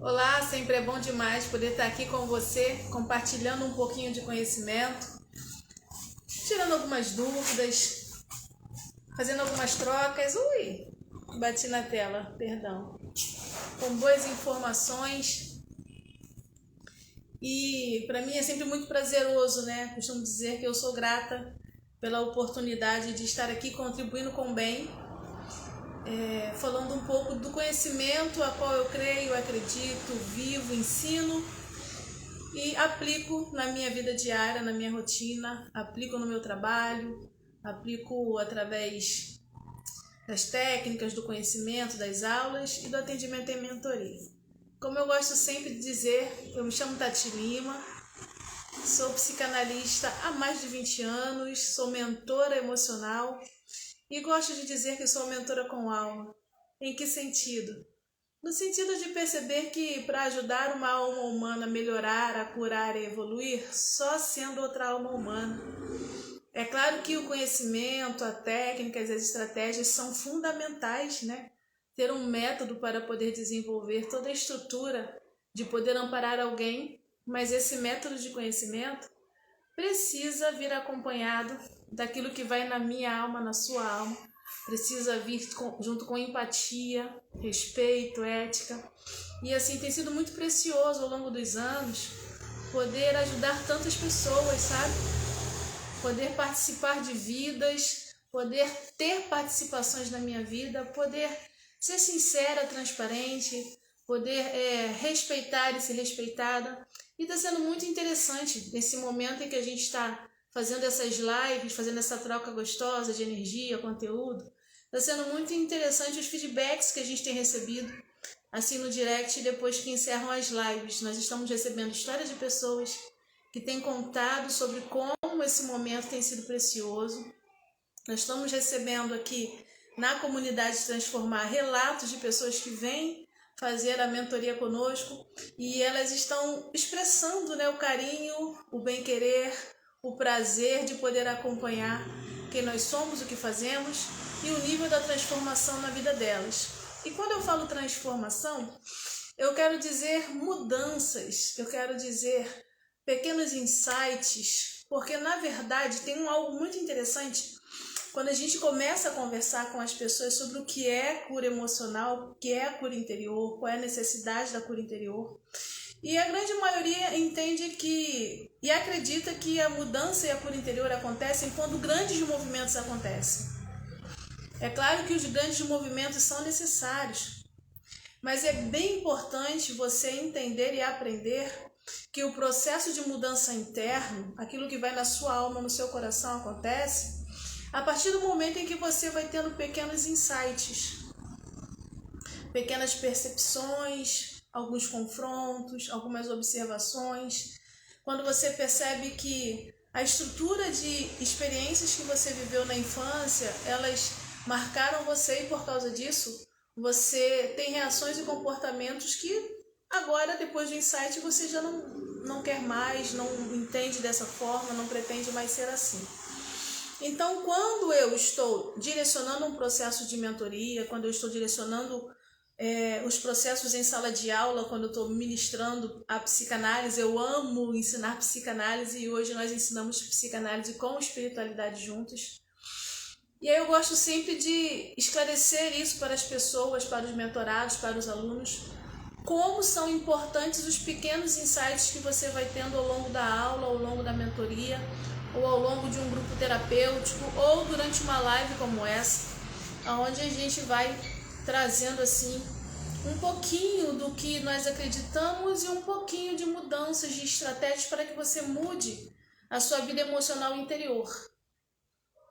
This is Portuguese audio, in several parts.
Olá, sempre é bom demais poder estar aqui com você, compartilhando um pouquinho de conhecimento, tirando algumas dúvidas, fazendo algumas trocas. Bati na tela, perdão. Com boas informações. E para mim é sempre muito prazeroso, né? Costumo dizer que eu sou grata pela oportunidade de estar aqui contribuindo com o bem, falando um pouco do conhecimento a qual eu creio, acredito, vivo, ensino e aplico na minha vida diária, na minha rotina, aplico no meu trabalho, aplico através das técnicas, do conhecimento, das aulas e do atendimento em mentoria. Como eu gosto sempre de dizer, eu me chamo Tati Lima, sou psicanalista há mais de 20 anos, sou mentora emocional e gosto de dizer que sou mentora com alma. Em que sentido? No sentido de perceber que para ajudar uma alma humana a melhorar, a curar e evoluir, só sendo outra alma humana. É claro que o conhecimento, a técnica e as estratégias são fundamentais, né? Ter um método para poder desenvolver toda a estrutura de poder amparar alguém, mas esse método de conhecimento precisa vir acompanhado daquilo que vai na minha alma, na sua alma. Precisa vir junto com empatia, respeito, ética. E assim tem sido muito precioso ao longo dos anos poder ajudar tantas pessoas, sabe? Poder participar de vidas, poder ter participações na minha vida, poder ser sincera, transparente, poder respeitar e ser respeitada. E está sendo muito interessante nesse momento em que a gente está fazendo essas lives, fazendo essa troca gostosa de energia, conteúdo. Está sendo muito interessante os feedbacks que a gente tem recebido, assim no direct, depois que encerram as lives. Nós estamos recebendo histórias de pessoas que têm contado sobre como esse momento tem sido precioso. Nós estamos recebendo aqui na comunidade Transformar relatos de pessoas que vêm fazer a mentoria conosco e elas estão expressando, né, o carinho, o bem-querer, o prazer de poder acompanhar quem nós somos, o que fazemos e o nível da transformação na vida delas. E quando eu falo transformação, eu quero dizer mudanças, eu quero dizer pequenos insights, porque na verdade tem algo muito interessante quando a gente começa a conversar com as pessoas sobre o que é cura emocional, o que é a cura interior, qual é a necessidade da cura interior. E a grande maioria entende que e acredita que a mudança e a cura interior acontecem quando grandes movimentos acontecem. É claro que os grandes movimentos são necessários, mas é bem importante você entender e aprender que o processo de mudança interno, aquilo que vai na sua alma, no seu coração, acontece a partir do momento em que você vai tendo pequenos insights, pequenas percepções, alguns confrontos, algumas observações. Quando você percebe que a estrutura de experiências que você viveu na infância, elas marcaram você e por causa disso, você tem reações e comportamentos que agora, depois do insight, você já não quer mais, não entende dessa forma, não pretende mais ser assim. Então, quando eu estou direcionando um processo de mentoria, quando eu estou direcionando os processos em sala de aula, quando eu estou ministrando a psicanálise, eu amo ensinar psicanálise e hoje nós ensinamos psicanálise com espiritualidade juntos. E aí eu gosto sempre de esclarecer isso para as pessoas, para os mentorados, para os alunos, como são importantes os pequenos insights que você vai tendo ao longo da aula, ao longo da mentoria, ou ao longo de um grupo terapêutico, ou durante uma live como essa, onde a gente vai trazendo assim um pouquinho do que nós acreditamos e um pouquinho de mudanças de estratégias para que você mude a sua vida emocional interior,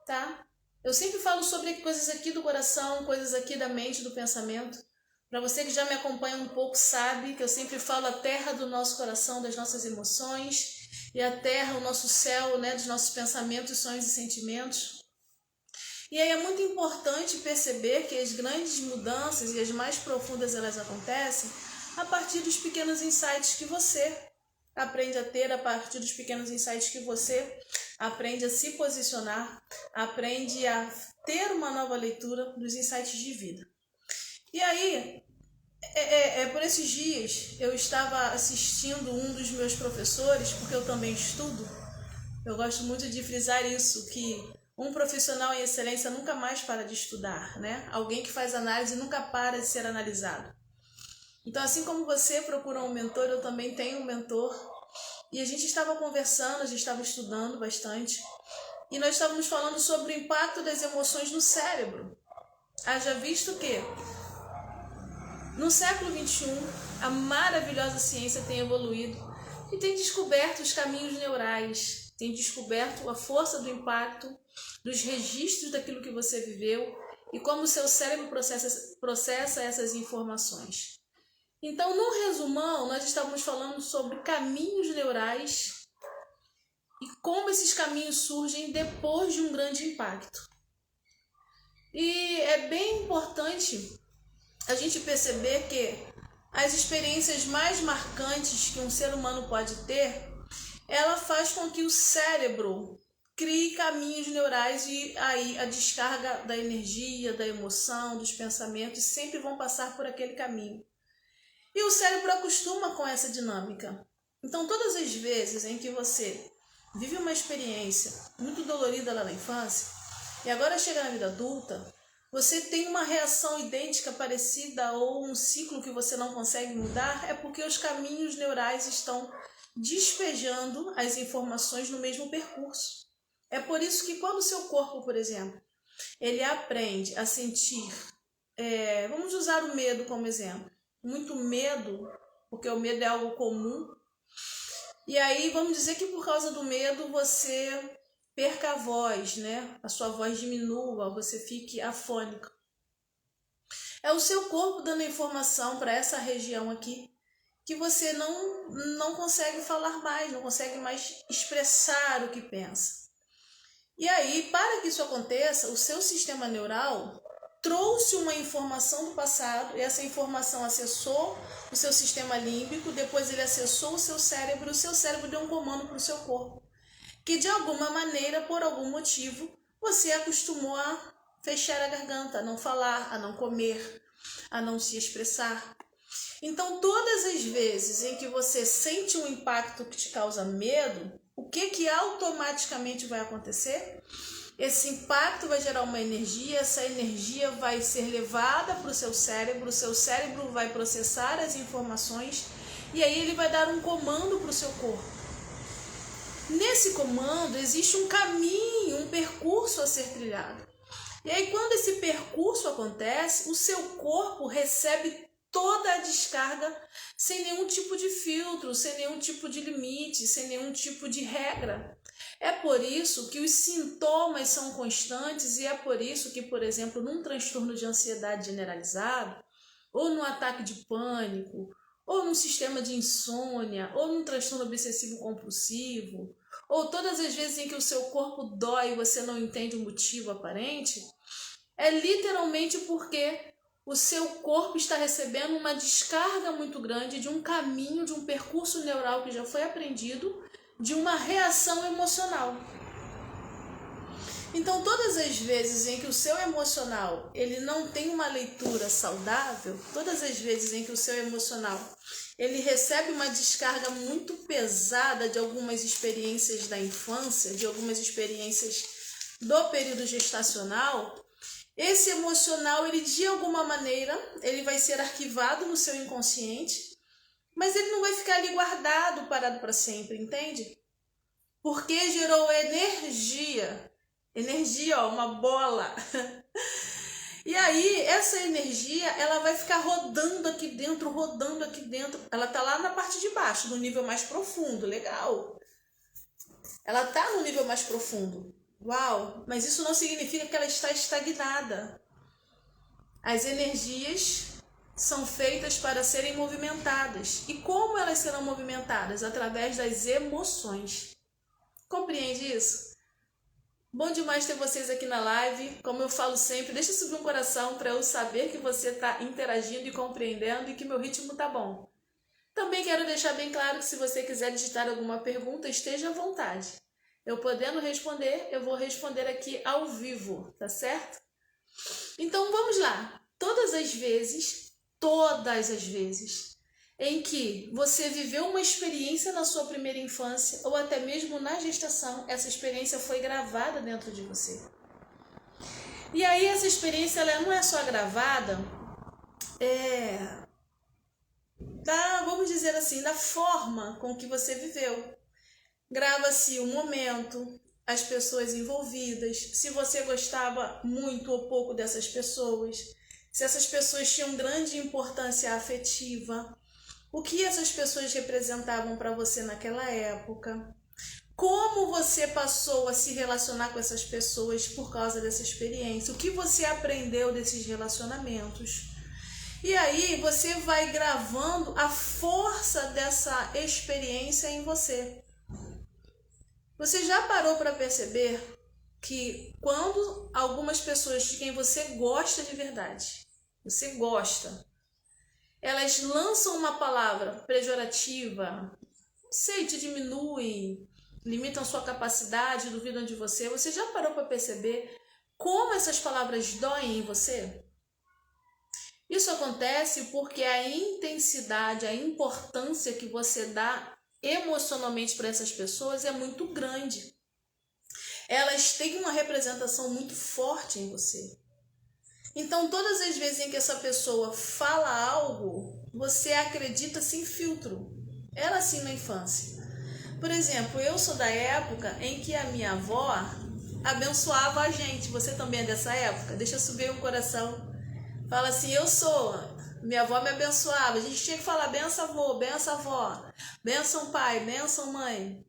tá? Eu sempre falo sobre coisas aqui do coração, coisas aqui da mente, do pensamento. Para você que já me acompanha um pouco sabe que eu sempre falo a terra do nosso coração, das nossas emoções, e a terra, o nosso céu, né, dos nossos pensamentos, sonhos e sentimentos. E aí é muito importante perceber que as grandes mudanças e as mais profundas elas acontecem a partir dos pequenos insights que você aprende a ter, a partir dos pequenos insights que você aprende a se posicionar, aprende a ter uma nova leitura dos insights de vida. E aí, Por esses dias eu estava assistindo um dos meus professores, porque eu também estudo. Eu gosto muito de frisar isso, que um profissional em excelência nunca mais para de estudar, né? Alguém que faz análise nunca para de ser analisado. Então, assim como você procura um mentor, eu também tenho um mentor. E a gente estava conversando, a gente estava estudando bastante. E nós estávamos falando sobre o impacto das emoções no cérebro. Haja visto que no século XXI, a maravilhosa ciência tem evoluído e tem descoberto os caminhos neurais, tem descoberto a força do impacto, dos registros daquilo que você viveu e como o seu cérebro processa essas informações. Então, no resumão, nós estávamos falando sobre caminhos neurais e como esses caminhos surgem depois de um grande impacto. E é bem importante a gente perceber que as experiências mais marcantes que um ser humano pode ter, ela faz com que o cérebro crie caminhos neurais e aí a descarga da energia, da emoção, dos pensamentos sempre vão passar por aquele caminho. E o cérebro acostuma com essa dinâmica. Então, todas as vezes em que você vive uma experiência muito dolorida lá na infância e agora chega na vida adulta, você tem uma reação idêntica, parecida ou um ciclo que você não consegue mudar, é porque os caminhos neurais estão despejando as informações no mesmo percurso. É por isso que quando o seu corpo, por exemplo, ele aprende a sentir, vamos usar o medo como exemplo, muito medo, porque o medo é algo comum, e aí vamos dizer que por causa do medo você perca a voz, né? A sua voz diminua, você fique afônico. É o seu corpo dando informação para essa região aqui que você não consegue falar mais, não consegue mais expressar o que pensa. E aí, para que isso aconteça, o seu sistema neural trouxe uma informação do passado e essa informação acessou o seu sistema límbico, depois ele acessou o seu cérebro deu um comando para o seu corpo. Que de alguma maneira, por algum motivo, você acostumou a fechar a garganta, a não falar, a não comer, a não se expressar. Então, todas as vezes em que você sente um impacto que te causa medo, o que automaticamente vai acontecer? Esse impacto vai gerar uma energia, essa energia vai ser levada para o seu cérebro vai processar as informações e aí ele vai dar um comando para o seu corpo. Nesse comando existe um caminho, um percurso a ser trilhado. E aí quando esse percurso acontece, o seu corpo recebe toda a descarga sem nenhum tipo de filtro, sem nenhum tipo de limite, sem nenhum tipo de regra. É por isso que os sintomas são constantes e é por isso que, por exemplo, num transtorno de ansiedade generalizado, ou num ataque de pânico, ou num sistema de insônia, ou num transtorno obsessivo-compulsivo, ou todas as vezes em que o seu corpo dói e você não entende o motivo aparente, é literalmente porque o seu corpo está recebendo uma descarga muito grande de um caminho, de um percurso neural que já foi aprendido, de uma reação emocional. Então, todas as vezes em que o seu emocional ele não tem uma leitura saudável, todas as vezes em que o seu emocional ele recebe uma descarga muito pesada de algumas experiências da infância, de algumas experiências do período gestacional, esse emocional, ele de alguma maneira, ele vai ser arquivado no seu inconsciente, mas ele não vai ficar ali guardado, parado para sempre, entende? Porque gerou energia, uma bola. E aí, essa energia, ela vai ficar rodando aqui dentro, ela tá lá na parte de baixo, no nível mais profundo, legal. Ela tá no nível mais profundo. Uau, mas isso não significa que ela está estagnada. As energias são feitas para serem movimentadas. E como elas serão movimentadas? Através das emoções. Compreende isso? Bom demais ter vocês aqui na live. Como eu falo sempre, deixa subir um coração para eu saber que você está interagindo e compreendendo e que meu ritmo tá bom. Também quero deixar bem claro que se você quiser digitar alguma pergunta, esteja à vontade. Eu podendo responder, eu vou responder aqui ao vivo, tá certo? Então vamos lá. Todas as vezes todas as vezes em que você viveu uma experiência na sua primeira infância ou até mesmo na gestação, essa experiência foi gravada dentro de você. E aí essa experiência ela não é só gravada, vamos dizer assim, da forma com que você viveu. Grava-se o momento, as pessoas envolvidas, se você gostava muito ou pouco dessas pessoas, se essas pessoas tinham grande importância afetiva, o que essas pessoas representavam para você naquela época, como você passou a se relacionar com essas pessoas por causa dessa experiência, o que você aprendeu desses relacionamentos. E aí você vai gravando a força dessa experiência em você. Você já parou para perceber que quando algumas pessoas de quem você gosta de verdade, você gosta, elas lançam uma palavra pejorativa, te diminuem, limitam sua capacidade, duvidam de você, você já parou para perceber como essas palavras doem em você? Isso acontece porque a intensidade, a importância que você dá emocionalmente para essas pessoas é muito grande. Elas têm uma representação muito forte em você. Então, todas as vezes em que essa pessoa fala algo, você acredita sem filtro. Era assim na infância. Por exemplo, eu sou da época em que a minha avó abençoava a gente. Você também é dessa época? Deixa subir o coração. Fala assim, eu sou. Minha avó me abençoava. A gente tinha que falar benção avô, benção avó, benção pai, benção mãe.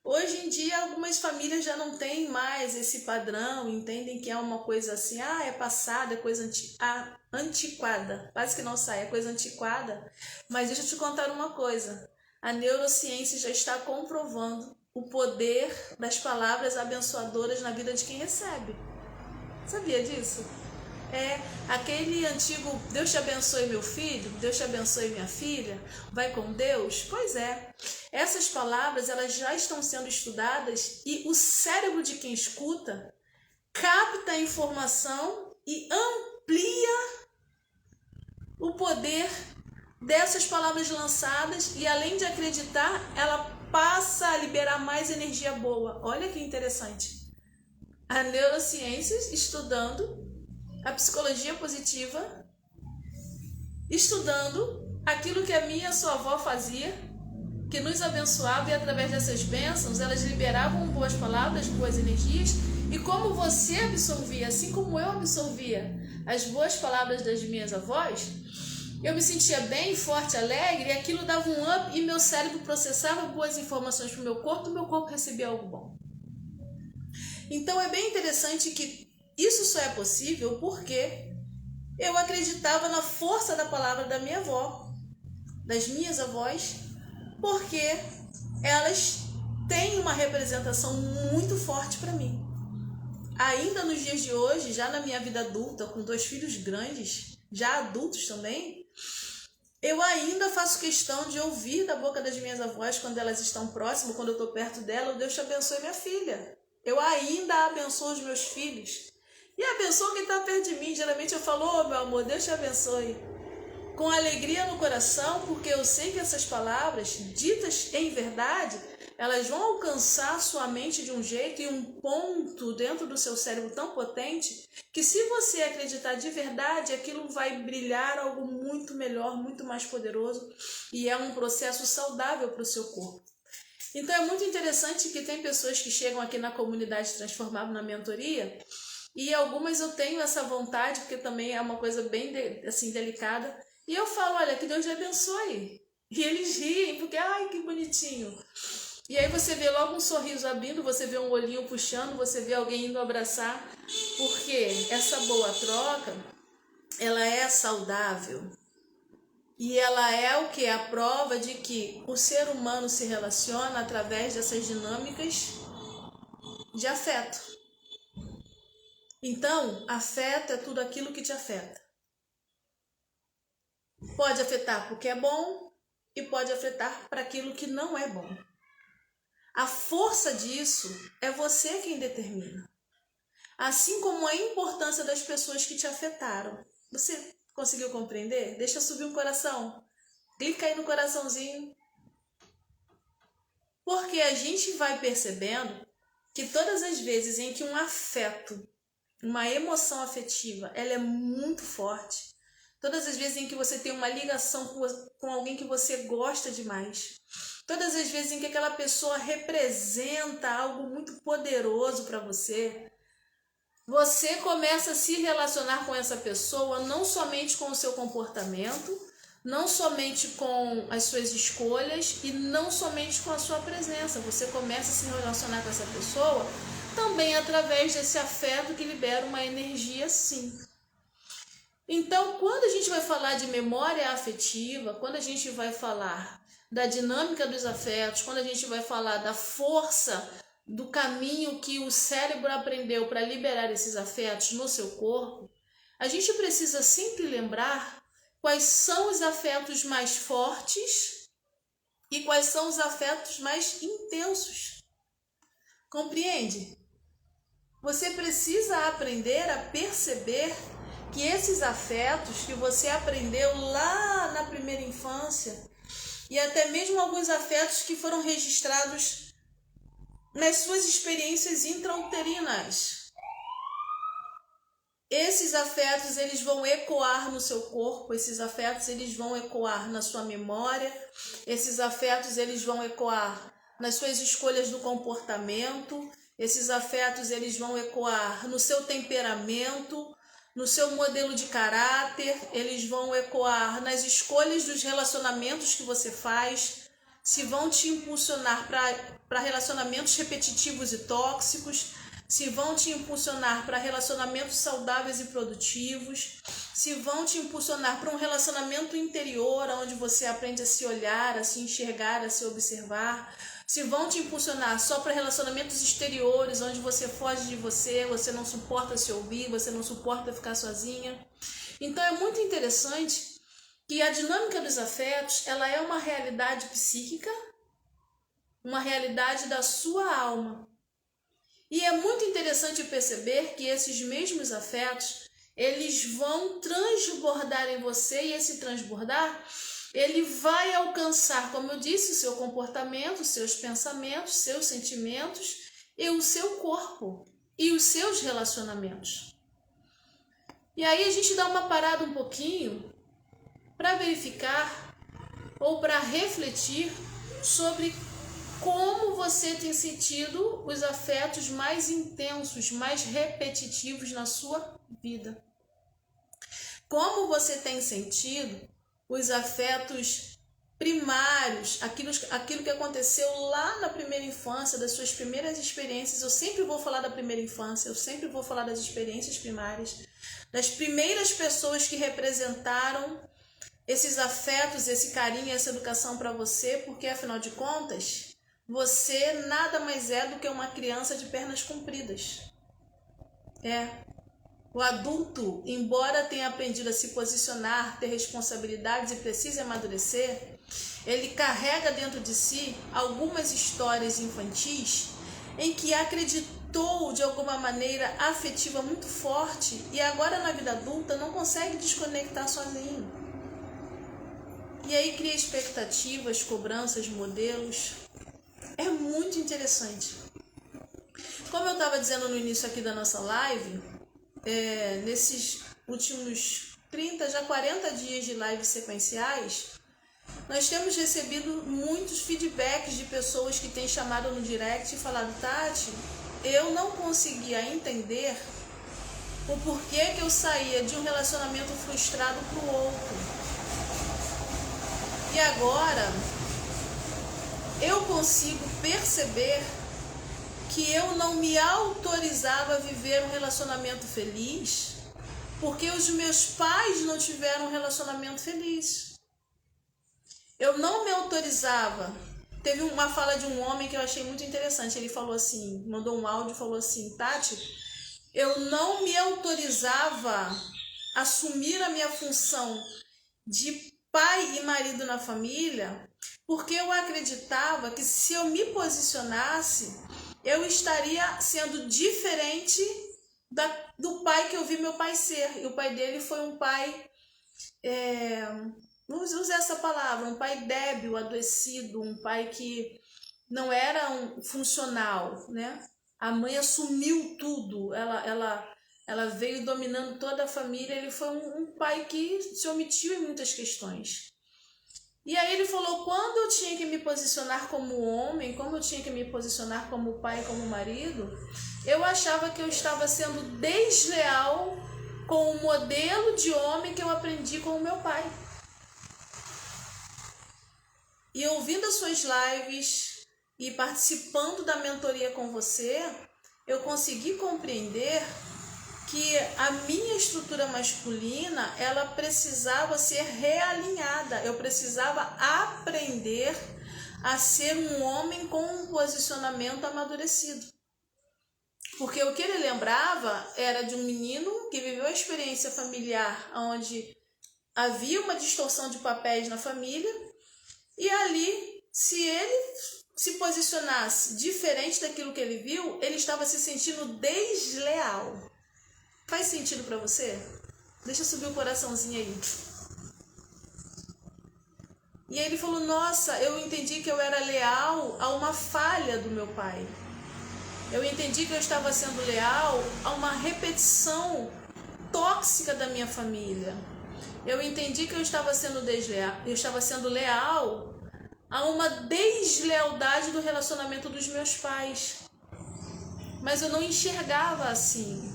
Hoje em dia, algumas famílias já não têm mais esse padrão, entendem que é uma coisa assim, é passada, é coisa antiquada. Quase que não sai, é coisa antiquada. Mas deixa eu te contar uma coisa. A neurociência já está comprovando o poder das palavras abençoadoras na vida de quem recebe. Sabia disso? Aquele antigo Deus te abençoe meu filho, Deus te abençoe minha filha, vai com Deus. Pois é, essas palavras elas já estão sendo estudadas e o cérebro de quem escuta capta a informação e amplia o poder dessas palavras lançadas e além de acreditar, ela passa a liberar mais energia boa. Olha que interessante. A neurociência estudando a psicologia positiva, estudando aquilo que a minha e a sua avó fazia, que nos abençoava e através dessas bênçãos elas liberavam boas palavras, boas energias e como você absorvia, assim como eu absorvia as boas palavras das minhas avós, eu me sentia bem, forte, alegre e aquilo dava um up e meu cérebro processava boas informações para o meu corpo recebia algo bom. Então é bem interessante que isso só é possível porque eu acreditava na força da palavra da minha avó, das minhas avós, porque elas têm uma representação muito forte para mim. Ainda nos dias de hoje, já na minha vida adulta, com 2 filhos grandes, já adultos também, eu ainda faço questão de ouvir da boca das minhas avós quando elas estão próximas, quando eu estou perto dela, Deus te abençoe minha filha. Eu ainda abençoo os meus filhos. E abençoo quem está perto de mim. Geralmente eu falo, meu amor, Deus te abençoe. Com alegria no coração, porque eu sei que essas palavras, ditas em verdade, elas vão alcançar sua mente de um jeito e um ponto dentro do seu cérebro tão potente, que se você acreditar de verdade, aquilo vai brilhar algo muito melhor, muito mais poderoso, e é um processo saudável para o seu corpo. Então é muito interessante que tem pessoas que chegam aqui na comunidade Transformável na mentoria, e algumas eu tenho essa vontade, porque também é uma coisa bem assim, delicada. E eu falo, olha, que Deus lhe abençoe. E eles riem, porque, ai, que bonitinho. E aí você vê logo um sorriso abrindo, você vê um olhinho puxando, você vê alguém indo abraçar. Porque essa boa troca, ela é saudável. E ela é o que? A prova de que o ser humano se relaciona através dessas dinâmicas de afeto. Então, afeto é tudo aquilo que te afeta. Pode afetar porque é bom e pode afetar para aquilo que não é bom. A força disso é você quem determina. Assim como a importância das pessoas que te afetaram. Você Conseguiu compreender? Deixa subir um coração. Clica aí no coraçãozinho. Porque a gente vai percebendo que todas as vezes em que um afeto, uma emoção afetiva, ela é muito forte, todas as vezes em que você tem uma ligação com alguém que você gosta demais, todas as vezes em que aquela pessoa representa algo muito poderoso para você, você começa a se relacionar com essa pessoa não somente com o seu comportamento, não somente com as suas escolhas e não somente com a sua presença. Você começa a se relacionar com essa pessoa também através desse afeto que libera uma energia sim. Então, quando a gente vai falar de memória afetiva, quando a gente vai falar da dinâmica dos afetos, quando a gente vai falar da força do caminho que o cérebro aprendeu para liberar esses afetos no seu corpo, a gente precisa sempre lembrar quais são os afetos mais fortes e quais são os afetos mais intensos. Compreende? Você precisa aprender a perceber que esses afetos que você aprendeu lá na primeira infância e até mesmo alguns afetos que foram registrados nas suas experiências intrauterinas, esses afetos eles vão ecoar no seu corpo, esses afetos eles vão ecoar na sua memória, esses afetos eles vão ecoar nas suas escolhas do comportamento, esses afetos eles vão ecoar no seu temperamento, no seu modelo de caráter, eles vão ecoar nas escolhas dos relacionamentos que você faz, se vão te impulsionar para relacionamentos repetitivos e tóxicos, se vão te impulsionar para relacionamentos saudáveis e produtivos, se vão te impulsionar para um relacionamento interior, onde você aprende a se olhar, a se enxergar, a se observar, se vão te impulsionar só para relacionamentos exteriores, onde você foge de você, você não suporta se ouvir, você não suporta ficar sozinha. Então é muito interessante que a dinâmica dos afetos, ela é uma realidade psíquica, uma realidade da sua alma. E é muito interessante perceber que esses mesmos afetos, eles vão transbordar em você e esse transbordar, ele vai alcançar, como eu disse, o seu comportamento, os seus pensamentos, seus sentimentos e o seu corpo e os seus relacionamentos. E aí a gente dá uma parada um pouquinho para verificar ou para refletir sobre como você tem sentido os afetos mais intensos, mais repetitivos na sua vida. Como você tem sentido os afetos primários, aquilo que aconteceu lá na primeira infância, das suas primeiras experiências. Eu sempre vou falar da primeira infância, eu sempre vou falar das experiências primárias, das primeiras pessoas que representaram esses afetos, esse carinho, essa educação para você, porque afinal de contas, você nada mais é do que uma criança de pernas compridas. O adulto, embora tenha aprendido a se posicionar, ter responsabilidades e precise amadurecer, ele carrega dentro de si algumas histórias infantis em que acreditou de alguma maneira afetiva muito forte e agora na vida adulta não consegue desconectar sozinho. E aí cria expectativas, cobranças, modelos. É muito interessante. Como eu estava dizendo no início aqui da nossa live, nesses últimos 30, já 40 dias de lives sequenciais, nós temos recebido muitos feedbacks de pessoas que têm chamado no direct e falado: Tati, eu não conseguia entender o porquê que eu saía de um relacionamento frustrado para o outro. E agora eu consigo perceber que eu não me autorizava a viver um relacionamento feliz porque os meus pais não tiveram um relacionamento feliz. Eu não me autorizava. Teve uma fala de um homem que eu achei muito interessante. Ele falou assim, mandou um áudio e falou assim: Tati, eu não me autorizava a assumir a minha função de pai e marido na família porque eu acreditava que se eu me posicionasse, eu estaria sendo diferente do pai que eu vi meu pai ser. E o pai dele foi um pai vamos usar essa palavra, um pai débil, adoecido, um pai que não era um funcional, né? A mãe assumiu tudo, ela veio dominando toda a família, ele foi um pai que se omitiu em muitas questões. E aí ele falou, quando eu tinha que me posicionar como homem, como eu tinha que me posicionar como pai, como marido, eu achava que eu estava sendo desleal com o modelo de homem que eu aprendi com o meu pai. E ouvindo as suas lives e participando da mentoria com você, eu consegui compreender que a minha estrutura masculina, ela precisava ser realinhada. Eu precisava aprender a ser um homem com um posicionamento amadurecido. Porque o que ele lembrava era de um menino que viveu a experiência familiar onde havia uma distorção de papéis na família e ali, se ele se posicionasse diferente daquilo que ele viu, ele estava se sentindo desleal. Faz sentido para você? Deixa subir o coraçãozinho aí. E aí ele falou, nossa, eu entendi que eu era leal a uma falha do meu pai. Eu entendi que eu estava sendo leal a uma repetição tóxica da minha família. Eu entendi que eu estava sendo desleal, eu estava sendo leal a uma deslealdade do relacionamento dos meus pais. Mas eu não enxergava assim.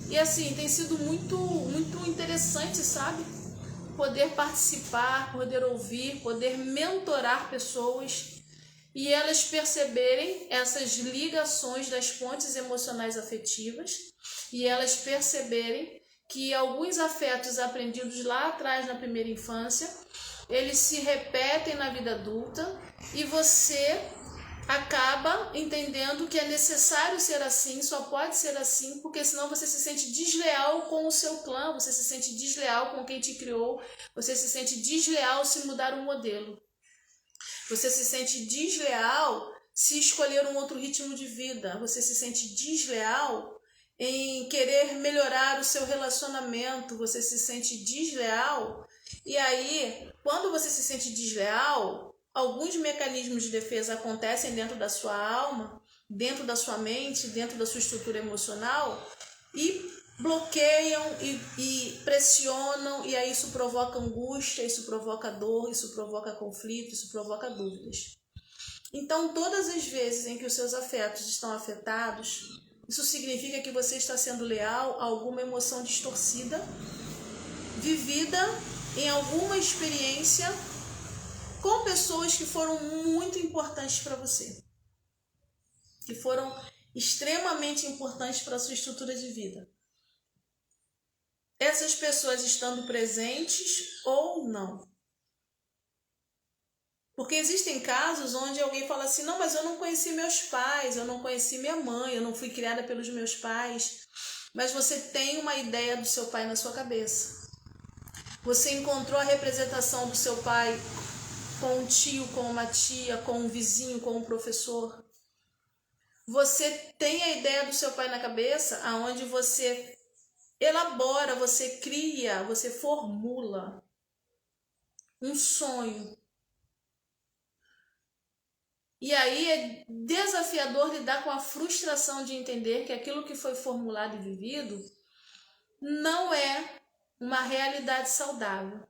E assim, tem sido muito interessante, sabe? Poder participar, poder ouvir, poder mentorar pessoas e elas perceberem essas ligações das pontes emocionais afetivas e elas perceberem que alguns afetos aprendidos lá atrás na primeira infância, eles se repetem na vida adulta e você acaba entendendo que é necessário ser assim, só pode ser assim, porque senão você se sente desleal com o seu clã, você se sente desleal com quem te criou, você se sente desleal se mudar um modelo. Você se sente desleal se escolher um outro ritmo de vida, você se sente desleal em querer melhorar o seu relacionamento, você se sente desleal, e aí, quando você se sente desleal, alguns mecanismos de defesa acontecem dentro da sua alma, dentro da sua mente, dentro da sua estrutura emocional e bloqueiam e pressionam, e aí isso provoca angústia, isso provoca dor, isso provoca conflito, isso provoca dúvidas. Então, todas as vezes em que os seus afetos estão afetados, isso significa que você está sendo leal a alguma emoção distorcida, vivida em alguma experiência com pessoas que foram muito importantes para você, que foram extremamente importantes para a sua estrutura de vida. Essas pessoas estando presentes ou não. Porque existem casos onde alguém fala assim, não, mas eu não conheci meus pais, eu não conheci minha mãe, eu não fui criada pelos meus pais. Mas você tem uma ideia do seu pai na sua cabeça. Você encontrou a representação do seu pai com um tio, com uma tia, com um vizinho, com um professor. Você tem a ideia do seu pai na cabeça, aonde você elabora, você cria, você formula um sonho. E aí é desafiador lidar com a frustração de entender que aquilo que foi formulado e vivido não é uma realidade saudável.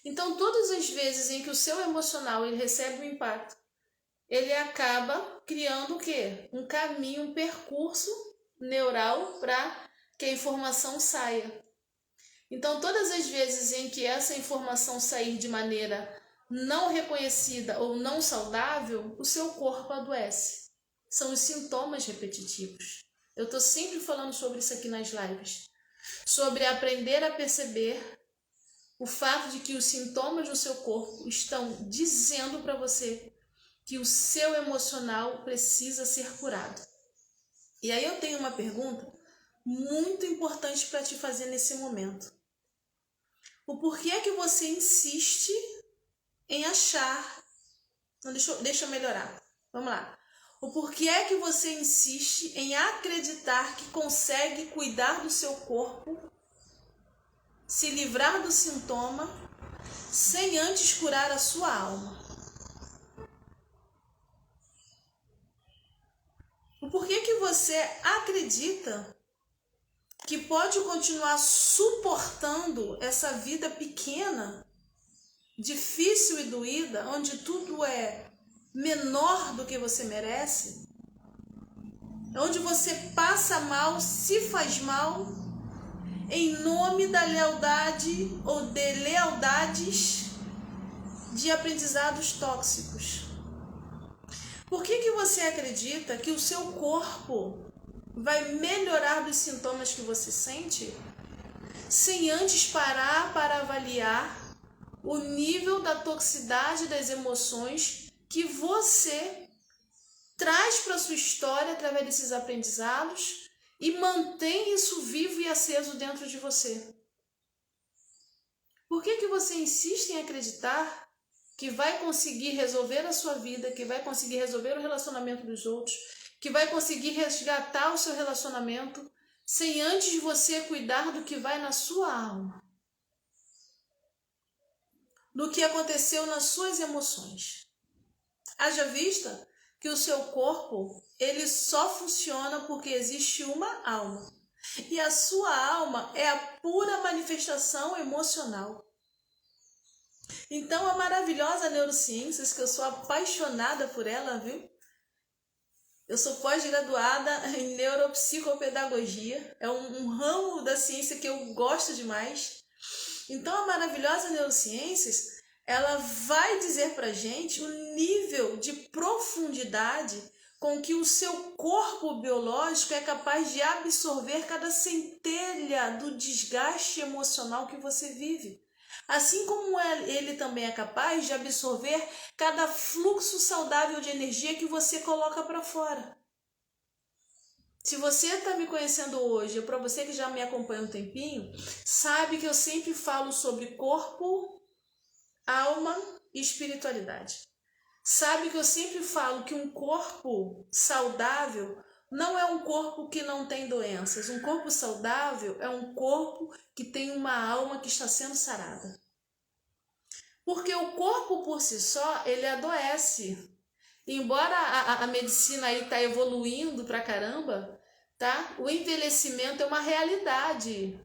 Então, todas as vezes em que o seu emocional ele recebe um impacto, ele acaba criando o quê? Um caminho, um percurso neural para que a informação saia. Então, todas as vezes em que essa informação sair de maneira não reconhecida ou não saudável, o seu corpo adoece. São os sintomas repetitivos. Eu estou sempre falando sobre isso aqui nas lives. Sobre aprender a perceber o fato de que os sintomas do seu corpo estão dizendo para você que o seu emocional precisa ser curado. E aí eu tenho uma pergunta muito importante para te fazer nesse momento. O porquê que você insiste em achar... Não, deixa eu melhorar. Vamos lá. O porquê que você insiste em acreditar que consegue cuidar do seu corpo se livrar do sintoma sem antes curar a sua alma? Por que você acredita que pode continuar suportando essa vida pequena, difícil e doída, onde tudo é menor do que você merece, onde você passa mal, se faz mal, em nome da lealdade ou de lealdades de aprendizados tóxicos? Por que você acredita que o seu corpo vai melhorar dos sintomas que você sente sem antes parar para avaliar o nível da toxicidade das emoções que você traz para a sua história através desses aprendizados e mantém isso vivo e aceso dentro de você? Por que você insiste em acreditar que vai conseguir resolver a sua vida, que vai conseguir resolver o relacionamento dos outros, que vai conseguir resgatar o seu relacionamento, sem antes você cuidar do que vai na sua alma, do que aconteceu nas suas emoções? Haja vista que o seu corpo, ele só funciona porque existe uma alma. E a sua alma é a pura manifestação emocional. Então, a maravilhosa neurociências, que eu sou apaixonada por ela, viu? Eu sou pós-graduada em neuropsicopedagogia, é um ramo da ciência que eu gosto demais. Então, a maravilhosa neurociências, ela vai dizer pra gente o nível de profundidade com que o seu corpo biológico é capaz de absorver cada centelha do desgaste emocional que você vive. Assim como ele também é capaz de absorver cada fluxo saudável de energia que você coloca para fora. Se você está me conhecendo hoje, ou para você que já me acompanha um tempinho, sabe que eu sempre falo sobre corpo, alma e espiritualidade. Sabe que eu sempre falo que um corpo saudável não é um corpo que não tem doenças. Um corpo saudável é um corpo que tem uma alma que está sendo sarada. Porque o corpo por si só, ele adoece. Embora a medicina aí está evoluindo pra caramba, tá? O envelhecimento é uma realidade.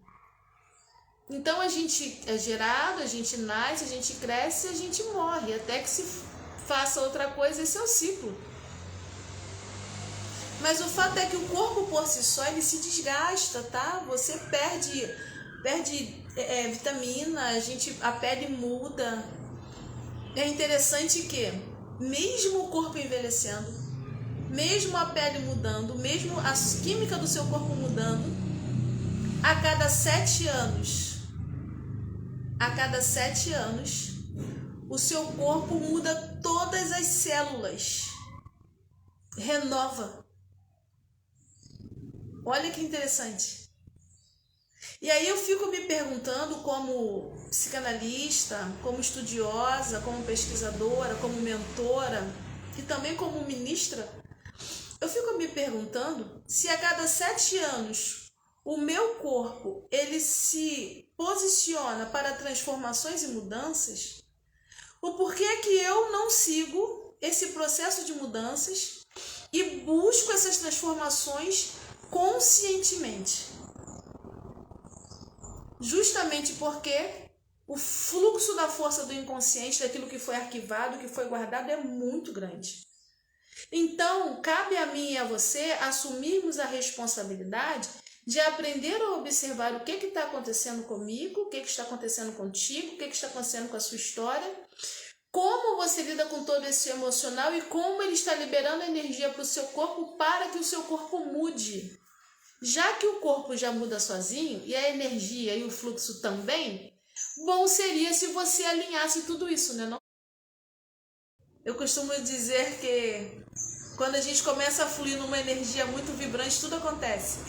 Então a gente é gerado, a gente nasce, a gente cresce e a gente morre. Até que se faça outra coisa, esse é o ciclo. Mas o fato é que o corpo por si só, ele se desgasta, tá? Você perde vitamina, a pele muda. É interessante que, mesmo o corpo envelhecendo, mesmo a pele mudando, mesmo a química do seu corpo mudando, a cada 7 anos, o seu corpo muda todas as células, renova. Olha que interessante. E aí eu fico me perguntando, como psicanalista, como estudiosa, como pesquisadora, como mentora e também como ministra, eu fico me perguntando se a cada 7 anos o meu corpo ele se posiciona para transformações e mudanças, o porquê que eu não sigo esse processo de mudanças e busco essas transformações conscientemente. Justamente porque o fluxo da força do inconsciente, daquilo que foi arquivado, que foi guardado, é muito grande. Então, cabe a mim e a você assumirmos a responsabilidade de aprender a observar o que está acontecendo comigo, o que está acontecendo contigo, o que está acontecendo com a sua história, como você lida com todo esse emocional e como ele está liberando energia para o seu corpo para que o seu corpo mude. Já que o corpo já muda sozinho e a energia e o fluxo também, bom seria se você alinhasse tudo isso, né? Não? Eu costumo dizer que quando a gente começa a fluir numa energia muito vibrante, tudo acontece.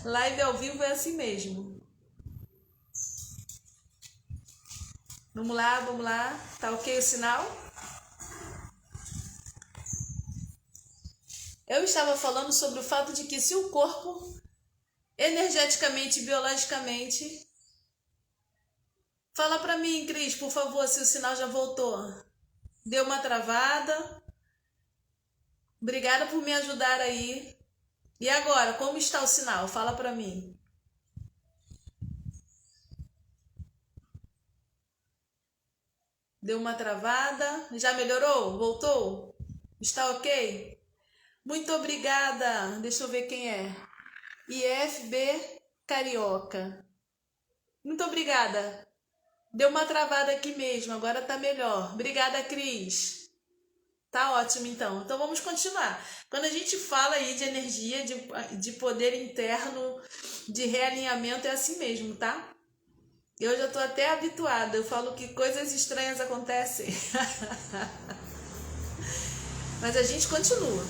Live ao vivo é assim mesmo. Vamos lá. Tá ok o sinal? Eu estava falando sobre o fato de que se o corpo energeticamente, biologicamente. Fala pra mim, Cris, por favor, se o sinal já voltou. Deu uma travada. Obrigada por me ajudar aí. E agora, como está o sinal? Fala pra mim. Deu uma travada. Já melhorou? Voltou? Está ok? Muito obrigada. Deixa eu ver quem é. IFB Carioca. Muito obrigada. Deu uma travada aqui mesmo, agora tá melhor. Obrigada, Cris. Tá ótimo, então. Então vamos continuar. Quando a gente fala aí de energia, de poder interno, de realinhamento, é assim mesmo, tá? Eu já tô até habituada. Eu falo que coisas estranhas acontecem. Mas a gente continua.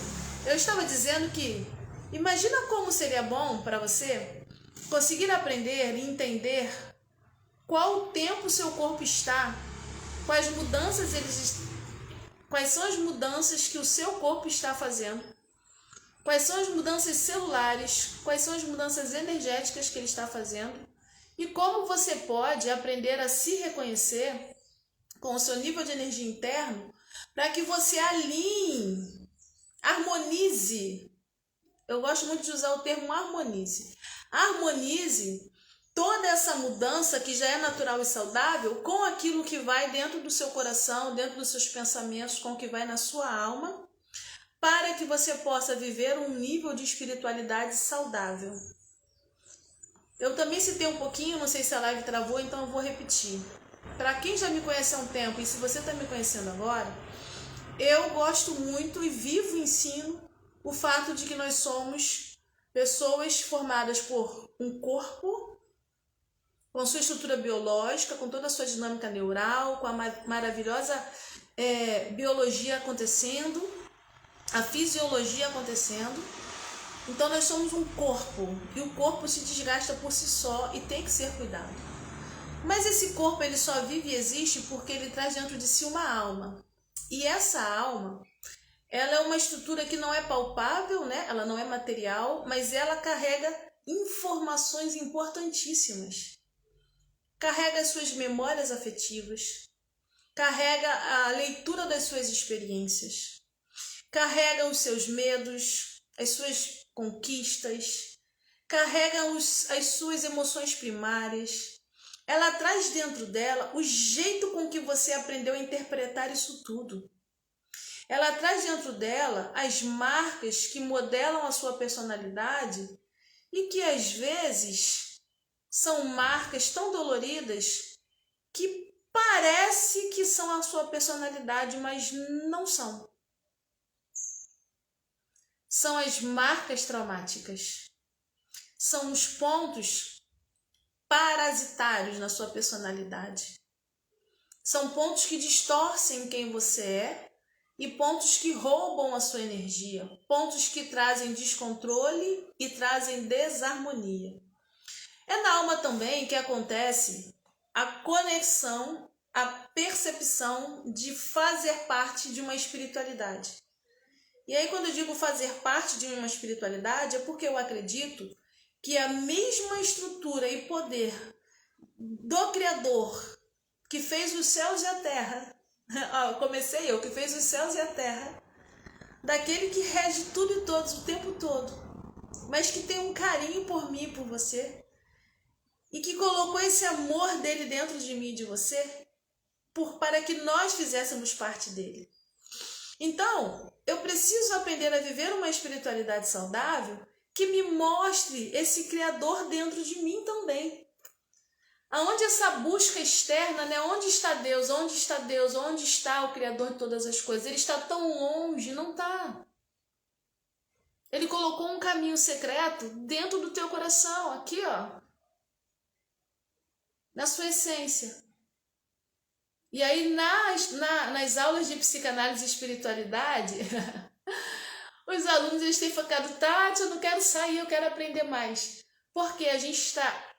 Eu estava dizendo que imagina como seria bom para você conseguir aprender e entender qual tempo seu corpo está, quais mudanças quais são as mudanças que o seu corpo está fazendo, quais são as mudanças celulares, quais são as mudanças energéticas que ele está fazendo e como você pode aprender a se reconhecer com o seu nível de energia interno para que você alinhe, harmonize. Eu gosto muito de usar o termo harmonize. Harmonize toda essa mudança que já é natural e saudável com aquilo que vai dentro do seu coração, dentro dos seus pensamentos, com o que vai na sua alma, para que você possa viver um nível de espiritualidade saudável. Eu também citei um pouquinho, não sei se a live travou, então eu vou repetir. Para quem já me conhece há um tempo e se você está me conhecendo agora, eu gosto muito e vivo e ensino o fato de que nós somos pessoas formadas por um corpo, com sua estrutura biológica, com toda a sua dinâmica neural, com a maravilhosa biologia acontecendo, a fisiologia acontecendo. Então nós somos um corpo e o corpo se desgasta por si só e tem que ser cuidado. Mas esse corpo ele só vive e existe porque ele traz dentro de si uma alma. E essa alma, ela é uma estrutura que não é palpável, né? Ela não é material, mas ela carrega informações importantíssimas. Carrega as suas memórias afetivas, carrega a leitura das suas experiências, carrega os seus medos, as suas conquistas, carrega as suas emoções primárias. Ela traz dentro dela o jeito com que você aprendeu a interpretar isso tudo. Ela traz dentro dela as marcas que modelam a sua personalidade e que às vezes são marcas tão doloridas que parece que são a sua personalidade, mas não são. São as marcas traumáticas. São os pontos parasitários na sua personalidade. São pontos que distorcem quem você é e pontos que roubam a sua energia. Pontos que trazem descontrole e trazem desarmonia. É na alma também que acontece a conexão, a percepção de fazer parte de uma espiritualidade. E aí quando eu digo fazer parte de uma espiritualidade é porque eu acredito que a mesma estrutura e poder do Criador que fez os céus e a terra, comecei eu, que fez os céus e a terra, daquele que rege tudo e todos o tempo todo, mas que tem um carinho por mim e por você, e que colocou esse amor dele dentro de mim e de você, para que nós fizéssemos parte dele. Então, eu preciso aprender a viver uma espiritualidade saudável que me mostre esse Criador dentro de mim também. Aonde essa busca externa, né? Onde está Deus? Onde está Deus? Onde está o Criador de todas as coisas? Ele está tão longe? Não está. Ele colocou um caminho secreto dentro do teu coração, aqui, ó, na sua essência. E aí, nas aulas de psicanálise e espiritualidade, os alunos eles têm focado, Tati, eu não quero sair, eu quero aprender mais. Porque a gente está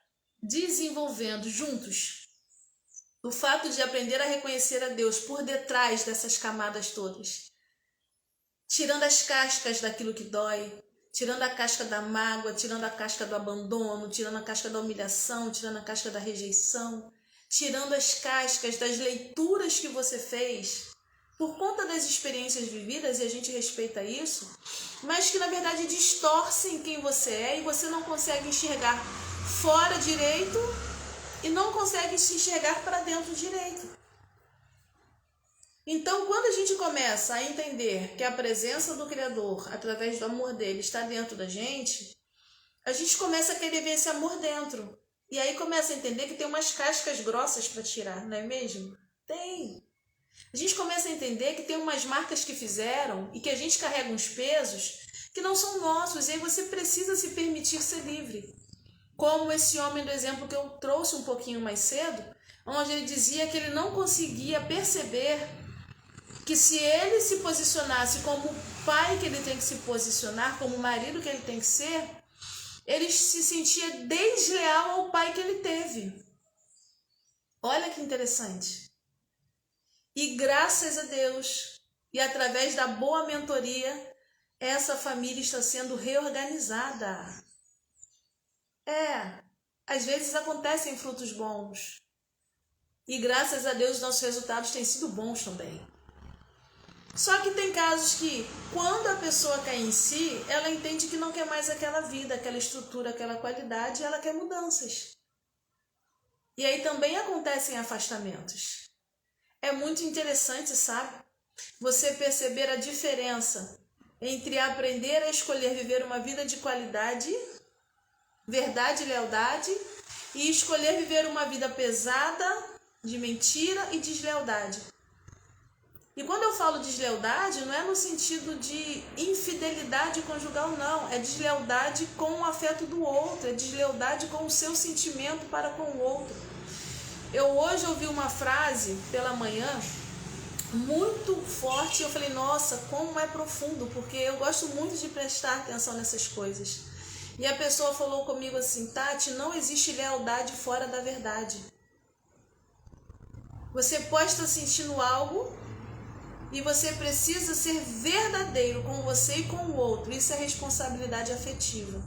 desenvolvendo juntos o fato de aprender a reconhecer a Deus por detrás dessas camadas todas. Tirando as cascas daquilo que dói, tirando a casca da mágoa, tirando a casca do abandono, tirando a casca da humilhação, tirando a casca da rejeição, tirando as cascas das leituras que você fez por conta das experiências vividas, e a gente respeita isso, mas que na verdade distorcem quem você é e você não consegue enxergar fora direito e não consegue se enxergar para dentro direito. Então, quando a gente começa a entender que a presença do Criador, através do amor dele, está dentro da gente, a gente começa a querer ver esse amor dentro. E aí começa a entender que tem umas cascas grossas para tirar, não é mesmo? Tem. A gente começa a entender que tem umas marcas que fizeram e que a gente carrega uns pesos que não são nossos. E aí você precisa se permitir ser livre. Como esse homem do exemplo que eu trouxe um pouquinho mais cedo, onde ele dizia que ele não conseguia perceber que se ele se posicionasse como o pai que ele tem que se posicionar, como o marido que ele tem que ser, ele se sentia desleal ao pai que ele teve. Olha que interessante. E graças a Deus, e através da boa mentoria, essa família está sendo reorganizada. Às vezes acontecem frutos bons. E graças a Deus nossos resultados têm sido bons também. Só que tem casos que, quando a pessoa cai em si, ela entende que não quer mais aquela vida, aquela estrutura, aquela qualidade, e ela quer mudanças. E aí também acontecem afastamentos. É muito interessante, sabe? Você perceber a diferença entre aprender a escolher viver uma vida de qualidade, verdade e lealdade, e escolher viver uma vida pesada, de mentira e deslealdade. E quando eu falo deslealdade, não é no sentido de infidelidade conjugal, não. É deslealdade com o afeto do outro, é deslealdade com o seu sentimento para com o outro. Eu hoje ouvi uma frase pela manhã muito forte e eu falei, nossa, como é profundo, porque eu gosto muito de prestar atenção nessas coisas. E a pessoa falou comigo assim, Tati, não existe lealdade fora da verdade. Você pode estar sentindo algo e você precisa ser verdadeiro com você e com o outro. Isso é responsabilidade afetiva.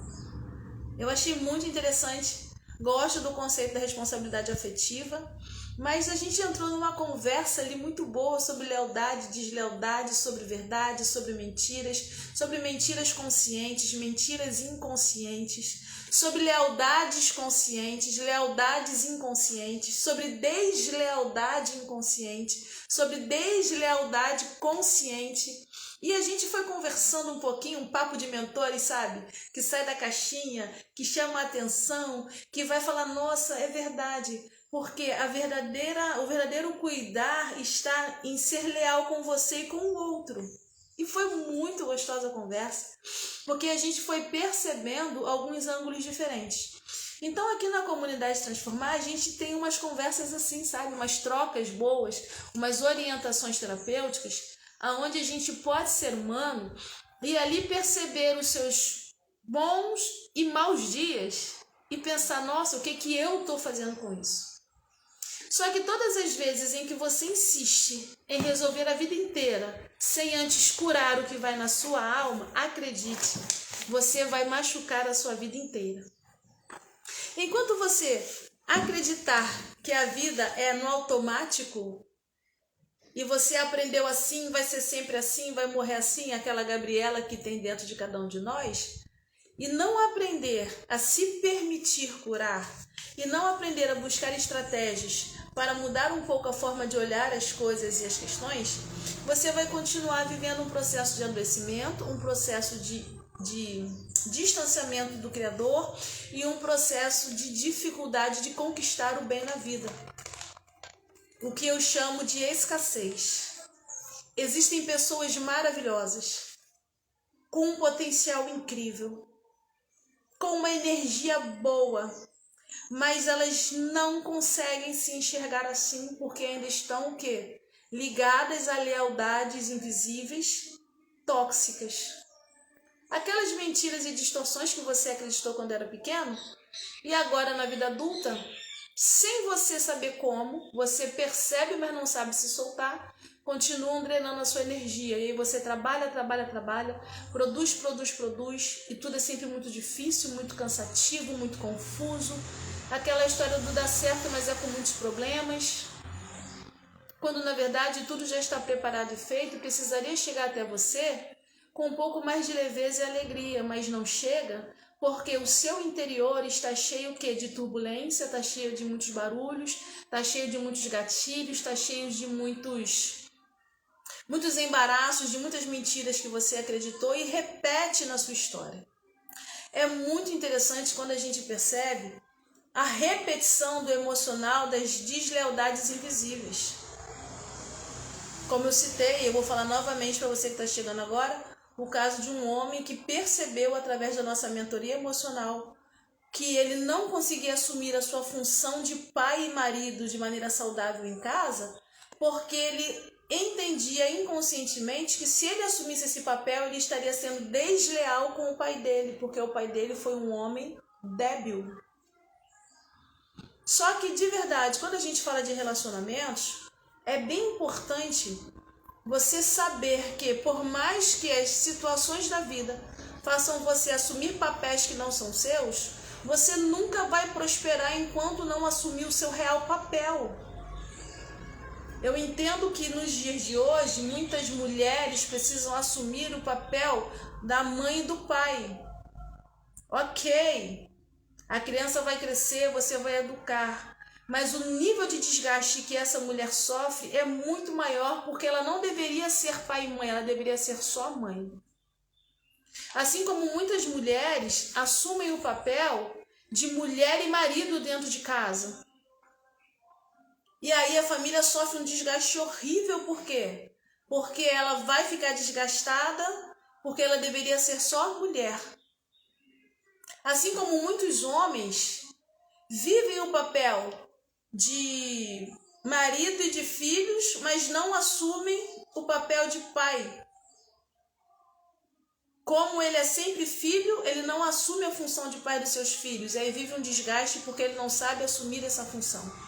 Eu achei muito interessante. Gosto do conceito da responsabilidade afetiva. Mas a gente entrou numa conversa ali muito boa sobre lealdade, deslealdade, sobre verdade, sobre mentiras conscientes, mentiras inconscientes, sobre lealdades conscientes, lealdades inconscientes, sobre deslealdade inconsciente, sobre deslealdade consciente. E a gente foi conversando um pouquinho, um papo de mentores, sabe? Que sai da caixinha, que chama a atenção, que vai falar, nossa, é verdade. Porque o verdadeiro cuidar está em ser leal com você e com o outro. E foi muito gostosa a conversa, porque a gente foi percebendo alguns ângulos diferentes. Então aqui na Comunidade Transformar, a gente tem umas conversas assim, sabe? Umas trocas boas, umas orientações terapêuticas, onde a gente pode ser humano e ali perceber os seus bons e maus dias e pensar, nossa, o que eu estou fazendo com isso? Só que todas as vezes em que você insiste em resolver a vida inteira sem antes curar o que vai na sua alma, acredite, você vai machucar a sua vida inteira. Enquanto você acreditar que a vida é no automático e você aprendeu assim, vai ser sempre assim, vai morrer assim, aquela Gabriela que tem dentro de cada um de nós, e não aprender a se permitir curar e não aprender a buscar estratégias para mudar um pouco a forma de olhar as coisas e as questões, você vai continuar vivendo um processo de adoecimento, um processo de distanciamento do Criador e um processo de dificuldade de conquistar o bem na vida. O que eu chamo de escassez. Existem pessoas maravilhosas, com um potencial incrível, com uma energia boa, mas elas não conseguem se enxergar assim porque ainda estão o quê? Ligadas a lealdades invisíveis, tóxicas. Aquelas mentiras e distorções que você acreditou quando era pequeno e agora na vida adulta, sem você saber como, você percebe, mas não sabe se soltar, continuam drenando a sua energia. E aí você trabalha, produz, e tudo é sempre muito difícil, muito cansativo, muito confuso. Aquela história do dar certo, mas é com muitos problemas. Quando na verdade tudo já está preparado e feito, precisaria chegar até você com um pouco mais de leveza e alegria, mas não chega porque o seu interior está cheio o quê? De turbulência, está cheio de muitos barulhos, está cheio de muitos gatilhos, está cheio de muitos embaraços, de muitas mentiras que você acreditou e repete na sua história. É muito interessante quando a gente percebe a repetição do emocional das deslealdades invisíveis. Como eu citei, eu vou falar novamente para você que está chegando agora, o caso de um homem que percebeu através da nossa mentoria emocional que ele não conseguia assumir a sua função de pai e marido de maneira saudável em casa, porque ele entendia inconscientemente que se ele assumisse esse papel, ele estaria sendo desleal com o pai dele, porque o pai dele foi um homem débil. Só que, de verdade, quando a gente fala de relacionamentos, é bem importante você saber que, por mais que as situações da vida façam você assumir papéis que não são seus, você nunca vai prosperar enquanto não assumir o seu real papel. Eu entendo que nos dias de hoje, muitas mulheres precisam assumir o papel da mãe e do pai. Ok, a criança vai crescer, você vai educar. Mas o nível de desgaste que essa mulher sofre é muito maior, porque ela não deveria ser pai e mãe, ela deveria ser só mãe. Assim como muitas mulheres assumem o papel de mulher e marido dentro de casa. E aí a família sofre um desgaste horrível, por quê? Porque ela vai ficar desgastada, porque ela deveria ser só mulher. Assim como muitos homens vivem o papel de marido e de filhos, mas não assumem o papel de pai. Como ele é sempre filho, ele não assume a função de pai dos seus filhos. E aí vive um desgaste porque ele não sabe assumir essa função.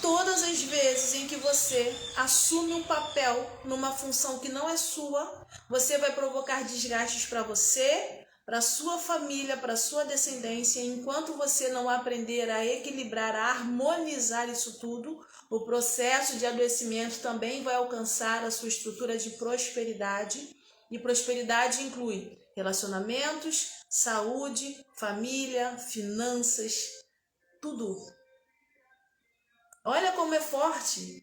Todas as vezes em que você assume um papel numa função que não é sua, você vai provocar desgastes para você, para sua família, para sua descendência. Enquanto você não aprender a equilibrar, a harmonizar isso tudo, o processo de adoecimento também vai alcançar a sua estrutura de prosperidade. E prosperidade inclui relacionamentos, saúde, família, finanças, tudo. Olha como é forte.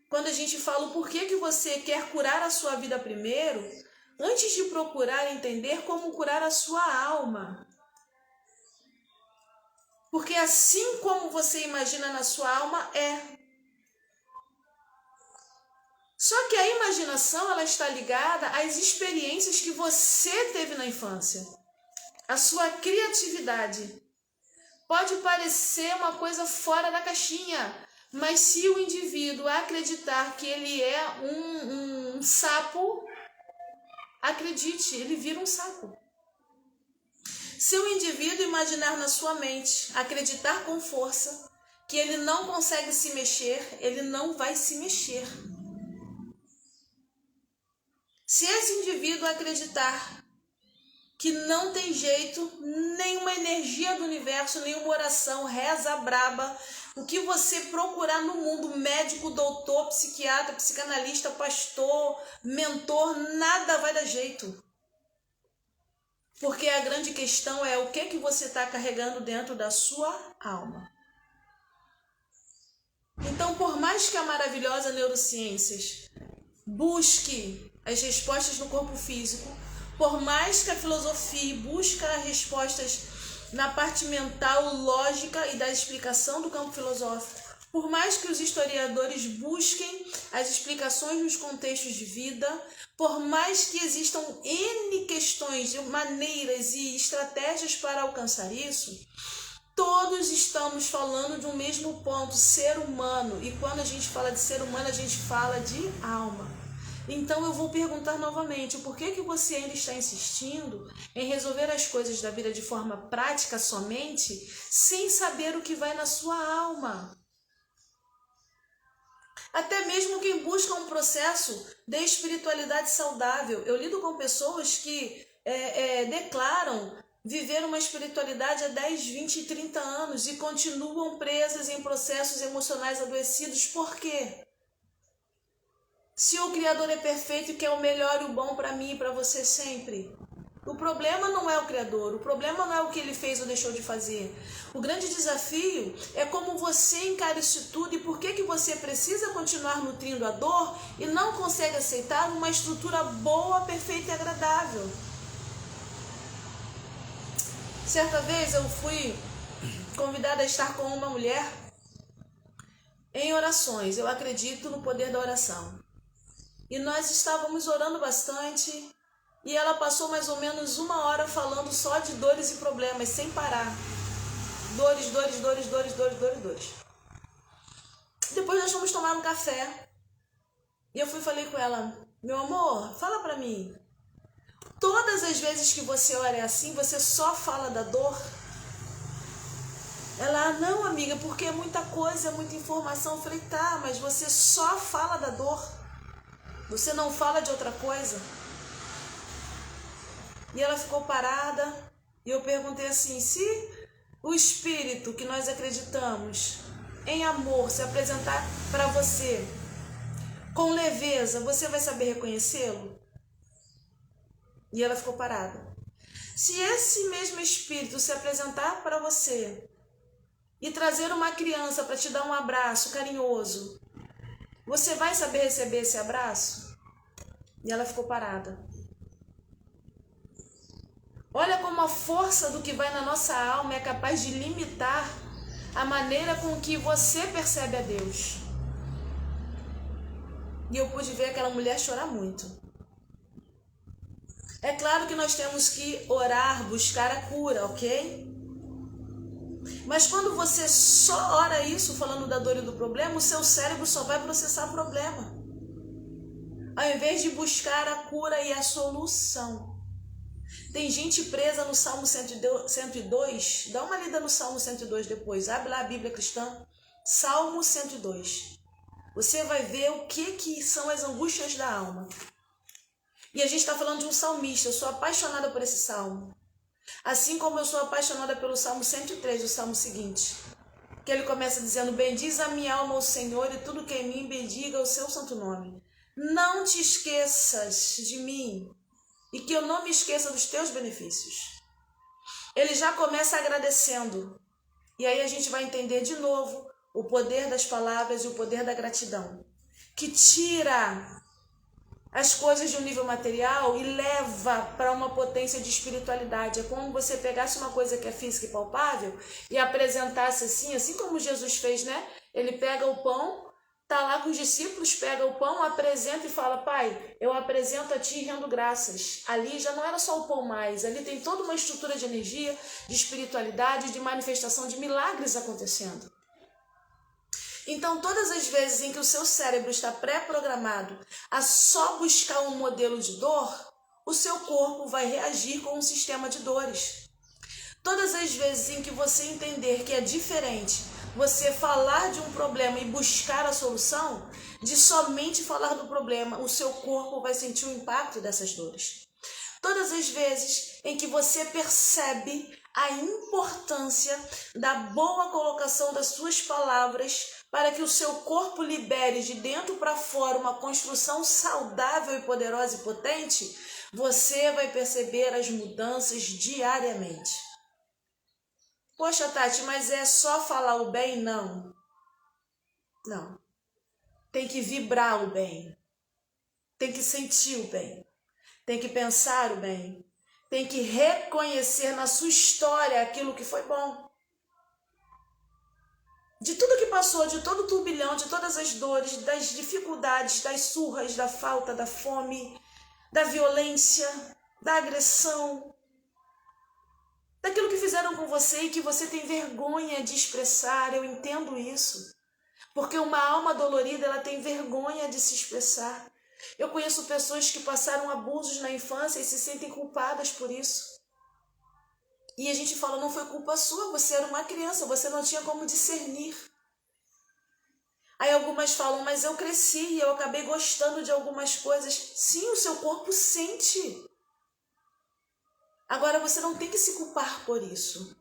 Quando a gente fala o porquê que você quer curar a sua vida primeiro, antes de procurar entender como curar a sua alma. Porque assim como você imagina na sua alma, é. Só que a imaginação, ela está ligada às experiências que você teve na infância. A sua criatividade. Pode parecer uma coisa fora da caixinha, mas se o indivíduo acreditar que ele é um sapo, acredite, ele vira um sapo. Se o indivíduo imaginar na sua mente, acreditar com força, que ele não consegue se mexer, ele não vai se mexer. Se esse indivíduo acreditar que não tem jeito, nenhuma energia do universo, nenhuma oração, reza braba, o que você procurar no mundo, médico, doutor, psiquiatra, psicanalista, pastor, mentor, nada vai dar jeito. Porque a grande questão é o que você está carregando dentro da sua alma. Então, por mais que a maravilhosa neurociências busque as respostas no corpo físico, por mais que a filosofia busque respostas na parte mental, lógica e da explicação do campo filosófico, por mais que os historiadores busquem as explicações nos contextos de vida, por mais que existam N questões, maneiras e estratégias para alcançar isso, todos estamos falando de um mesmo ponto, ser humano. E quando a gente fala de ser humano, a gente fala de alma. Então eu vou perguntar novamente, por que você ainda está insistindo em resolver as coisas da vida de forma prática somente, sem saber o que vai na sua alma? Até mesmo quem busca um processo de espiritualidade saudável. Eu lido com pessoas que declaram viver uma espiritualidade há 10, 20 e 30 anos e continuam presas em processos emocionais adoecidos. Por quê? Se o Criador é perfeito e quer o melhor e o bom para mim e para você sempre. O problema não é o Criador, o problema não é o que ele fez ou deixou de fazer. O grande desafio é como você encara isso tudo e por que você precisa continuar nutrindo a dor e não consegue aceitar uma estrutura boa, perfeita e agradável. Certa vez eu fui convidada a estar com uma mulher em orações. Eu acredito no poder da oração. E nós estávamos orando bastante. E ela passou mais ou menos 1 hora falando só de dores e problemas, sem parar. Dores, dores, dores, dores, dores, dores, dores. Depois nós fomos tomar um café. E eu fui e falei com ela, meu amor, fala pra mim. Todas as vezes que você ora é assim, você só fala da dor? Ela, não amiga, porque é muita coisa, é muita informação. Eu falei, tá, mas você só fala da dor? Você não fala de outra coisa? E ela ficou parada e eu perguntei assim, se o Espírito que nós acreditamos em amor se apresentar para você com leveza, você vai saber reconhecê-lo? E ela ficou parada. Se esse mesmo Espírito se apresentar para você e trazer uma criança para te dar um abraço carinhoso, você vai saber receber esse abraço? E ela ficou parada. Olha como a força do que vai na nossa alma é capaz de limitar a maneira com que você percebe a Deus. E eu pude ver aquela mulher chorar muito. É claro que nós temos que orar, buscar a cura, ok? Mas quando você só ora isso, falando da dor e do problema, o seu cérebro só vai processar o problema. Ao invés de buscar a cura e a solução. Tem gente presa no Salmo 102, dá uma lida no Salmo 102 depois, abre lá a Bíblia Cristã, Salmo 102. Você vai ver o que são as angústias da alma. E a gente está falando de um salmista, eu sou apaixonada por esse salmo. Assim como eu sou apaixonada pelo Salmo 103, o salmo seguinte, que ele começa dizendo, bendiz a minha alma ao Senhor e tudo que em mim bendiga o seu santo nome. Não te esqueças de mim, e que eu não me esqueça dos teus benefícios. Ele já começa agradecendo. E aí a gente vai entender de novo o poder das palavras e o poder da gratidão. Que tira as coisas de um nível material e leva para uma potência de espiritualidade. É como você pegasse uma coisa que é física e palpável e apresentasse assim como Jesus fez, né? Ele pega o pão, tá lá com os discípulos, pega o pão, apresenta e fala, Pai, eu apresento a Ti e rendo graças. Ali já não era só o pão mais, ali tem toda uma estrutura de energia, de espiritualidade, de manifestação, de milagres acontecendo. Então, todas as vezes em que o seu cérebro está pré-programado a só buscar um modelo de dor, o seu corpo vai reagir com um sistema de dores. Todas as vezes em que você entender que é diferente você falar de um problema e buscar a solução, de somente falar do problema, o seu corpo vai sentir o impacto dessas dores. Todas as vezes em que você percebe a importância da boa colocação das suas palavras para que o seu corpo libere de dentro para fora uma construção saudável e poderosa e potente, você vai perceber as mudanças diariamente. Poxa, Tati, mas é só falar o bem? Não. Não. Tem que vibrar o bem. Tem que sentir o bem. Tem que pensar o bem. Tem que reconhecer na sua história aquilo que foi bom. De tudo que passou, de todo o turbilhão, de todas as dores, das dificuldades, das surras, da falta, da fome, da violência, da agressão, daquilo que fizeram com você e que você tem vergonha de expressar. Eu entendo isso. Porque uma alma dolorida, ela tem vergonha de se expressar. Eu conheço pessoas que passaram abusos na infância e se sentem culpadas por isso. E a gente fala, não foi culpa sua, você era uma criança, você não tinha como discernir. Aí algumas falam, mas eu cresci e eu acabei gostando de algumas coisas. Sim, o seu corpo sente. Agora você não tem que se culpar por isso.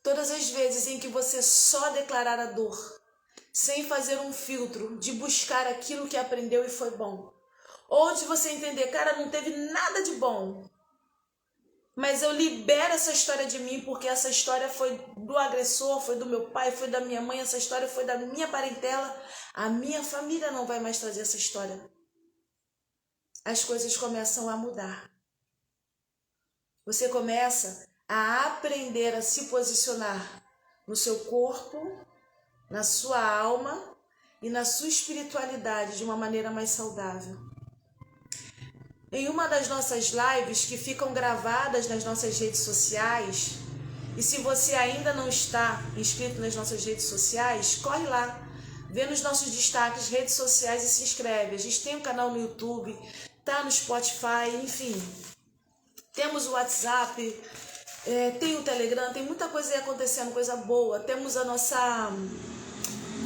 Todas as vezes em que você só declarar a dor, sem fazer um filtro de buscar aquilo que aprendeu e foi bom, ou de você entender, cara, não teve nada de bom, mas eu libero essa história de mim, porque essa história foi do agressor, foi do meu pai, foi da minha mãe, essa história foi da minha parentela, a minha família não vai mais trazer essa história. As coisas começam a mudar. Você começa a aprender a se posicionar no seu corpo, na sua alma e na sua espiritualidade de uma maneira mais saudável. Em uma das nossas lives que ficam gravadas nas nossas redes sociais, e se você ainda não está inscrito nas nossas redes sociais, corre lá, vê nos nossos destaques, redes sociais e se inscreve. A gente tem um canal no YouTube, tá no Spotify, enfim. Temos o WhatsApp, tem o Telegram, tem muita coisa aí acontecendo, coisa boa. Temos a nossa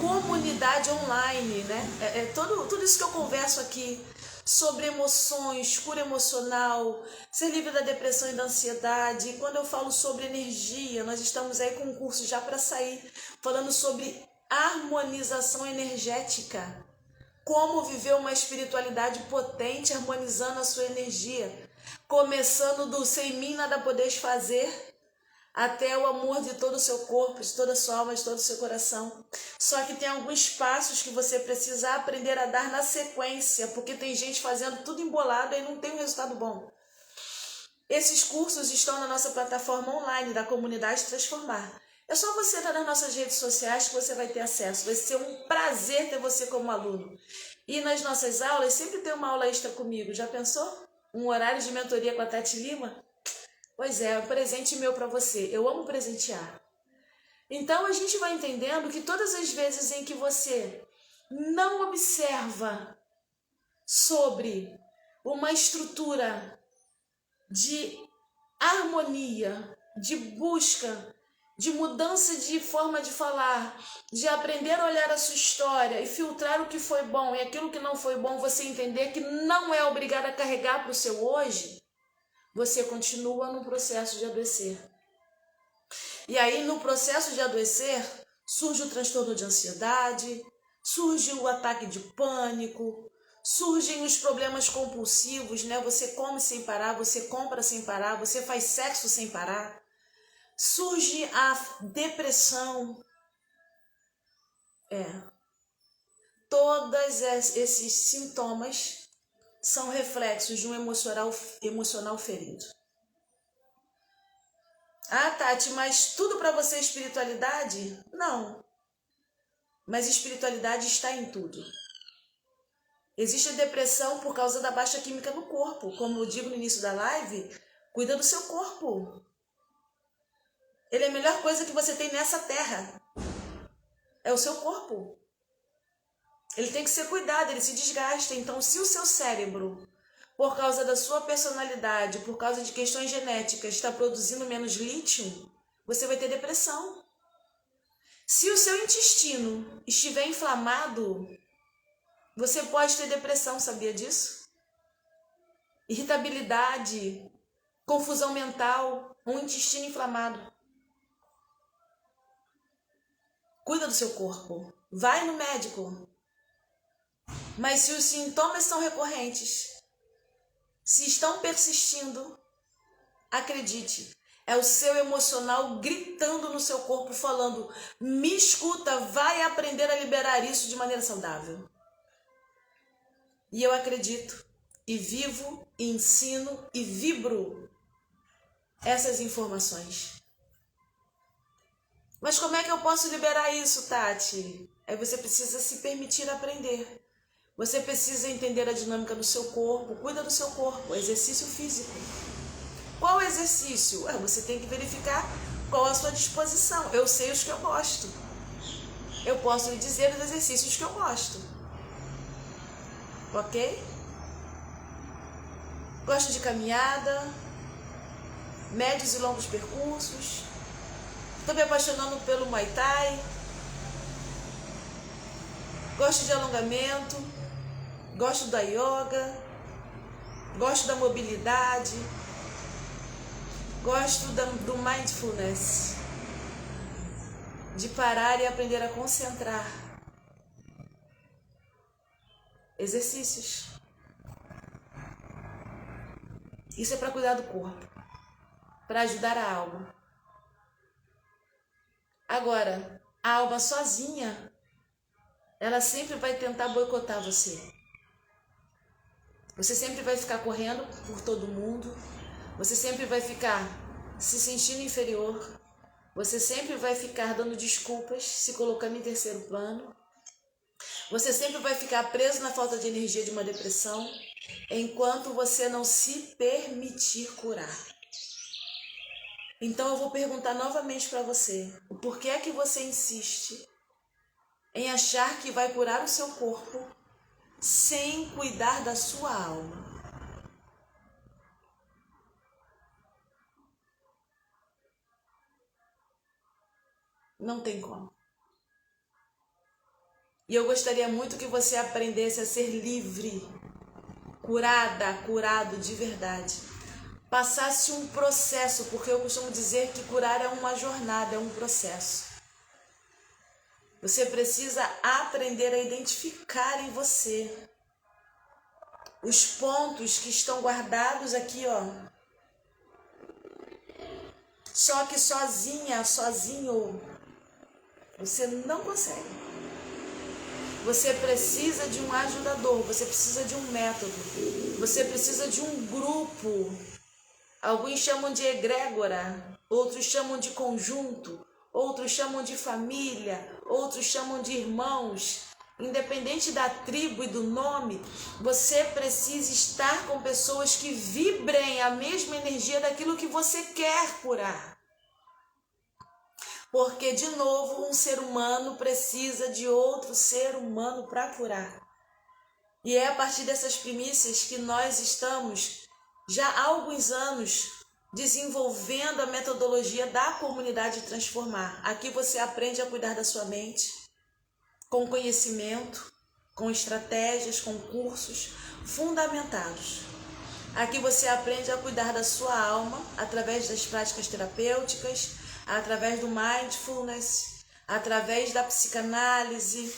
comunidade online, né? Tudo isso que eu converso aqui sobre emoções, cura emocional, ser livre da depressão e da ansiedade. E quando eu falo sobre energia, nós estamos aí com um curso já para sair, falando sobre harmonização energética. Como viver uma espiritualidade potente, harmonizando a sua energia. Começando do sem mim nada podeis fazer, até o amor de todo o seu corpo, de toda a sua alma, de todo o seu coração. Só que tem alguns passos que você precisa aprender a dar na sequência, porque tem gente fazendo tudo embolado e não tem um resultado bom. Esses cursos estão na nossa plataforma online da Comunidade Transformar. É só você estar nas nossas redes sociais que você vai ter acesso. Vai ser um prazer ter você como aluno. E nas nossas aulas, sempre tem uma aula extra comigo. Já pensou? Um horário de mentoria com a Tati Lima? Pois é, um presente meu para você. Eu amo presentear. Então a gente vai entendendo que todas as vezes em que você não observa sobre uma estrutura de harmonia, de busca, de mudança de forma de falar, de aprender a olhar a sua história e filtrar o que foi bom e aquilo que não foi bom, você entender que não é obrigado a carregar para o seu hoje, você continua no processo de adoecer. E aí, no processo de adoecer, surge o transtorno de ansiedade, surge o ataque de pânico, surgem os problemas compulsivos, né? Você come sem parar, você compra sem parar, você faz sexo sem parar. Surge a depressão. Todos esses sintomas são reflexos de um emocional ferido. Ah, Tati, mas tudo para você é espiritualidade? Não. Mas espiritualidade está em tudo. Existe a depressão por causa da baixa química no corpo. Como eu digo no início da live, cuida do seu corpo. Ele é a melhor coisa que você tem nessa terra. É o seu corpo. Ele tem que ser cuidado, ele se desgasta. Então, se o seu cérebro, por causa da sua personalidade, por causa de questões genéticas, está produzindo menos lítio, você vai ter depressão. Se o seu intestino estiver inflamado, você pode ter depressão, sabia disso? Irritabilidade, confusão mental, um intestino inflamado. Cuida do seu corpo, vai no médico. Mas se os sintomas são recorrentes, se estão persistindo, acredite, é o seu emocional gritando no seu corpo, falando, me escuta, vai aprender a liberar isso de maneira saudável. E eu acredito, e vivo, e ensino, e vibro essas informações. Mas como é que eu posso liberar isso, Tati? Aí você precisa se permitir aprender. Você precisa entender a dinâmica do seu corpo, cuida do seu corpo, exercício físico. Qual exercício? Você tem que verificar qual a sua disposição. Eu sei os que eu gosto. Eu posso lhe dizer os exercícios que eu gosto. Ok? Gosto de caminhada, médios e longos percursos. Estou me apaixonando pelo Muay Thai. Gosto de alongamento, gosto da yoga, gosto da mobilidade, gosto do mindfulness, de parar e aprender a concentrar. Exercícios. Isso é para cuidar do corpo, para ajudar a alma. Agora, a alma sozinha, ela sempre vai tentar boicotar você. Você sempre vai ficar correndo por todo mundo, você sempre vai ficar se sentindo inferior, você sempre vai ficar dando desculpas, se colocando em terceiro plano, você sempre vai ficar preso na falta de energia de uma depressão, enquanto você não se permitir curar. Então eu vou perguntar novamente para você, o porquê é que você insiste em achar que vai curar o seu corpo sem cuidar da sua alma? Não tem como. E eu gostaria muito que você aprendesse a ser livre, curada, curado de verdade. Passasse um processo, porque eu costumo dizer que curar é uma jornada, é um processo. Você precisa aprender a identificar em você os pontos que estão guardados aqui, ó. Só que sozinho, você não consegue. Você precisa de um ajudador, você precisa de um método, você precisa de um grupo. Alguns chamam de egrégora, outros chamam de conjunto, outros chamam de família, outros chamam de irmãos. Independente da tribo e do nome, você precisa estar com pessoas que vibrem a mesma energia daquilo que você quer curar. Porque, de novo, um ser humano precisa de outro ser humano para curar. E é a partir dessas primícias que nós estamos, já há alguns anos, desenvolvendo a metodologia da comunidade Transformar. Aqui você aprende a cuidar da sua mente, com conhecimento, com estratégias, com cursos fundamentados. Aqui você aprende a cuidar da sua alma através das práticas terapêuticas, através do mindfulness, através da psicanálise,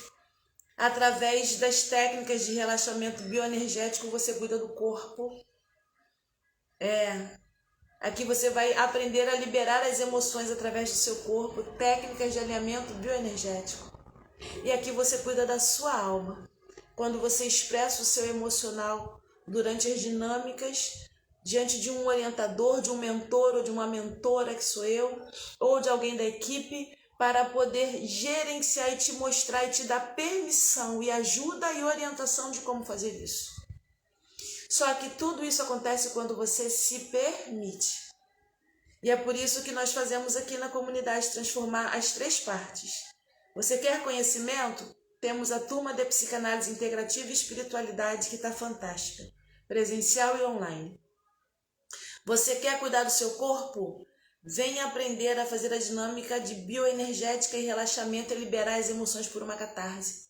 através das técnicas de relaxamento bioenergético, você cuida do corpo. Aqui você vai aprender a liberar as emoções através do seu corpo, técnicas de alinhamento bioenergético. E aqui você cuida da sua alma, quando você expressa o seu emocional durante as dinâmicas, diante de um orientador, de um mentor ou de uma mentora, que sou eu, ou de alguém da equipe, para poder gerenciar e te mostrar e te dar permissão e ajuda e orientação de como fazer isso. Só que tudo isso acontece quando você se permite. E é por isso que nós fazemos aqui na comunidade Transformar as 3 partes. Você quer conhecimento? Temos a turma de psicanálise integrativa e espiritualidade, que está fantástica, presencial e online. Você quer cuidar do seu corpo? Venha aprender a fazer a dinâmica de bioenergética e relaxamento e liberar as emoções por uma catarse.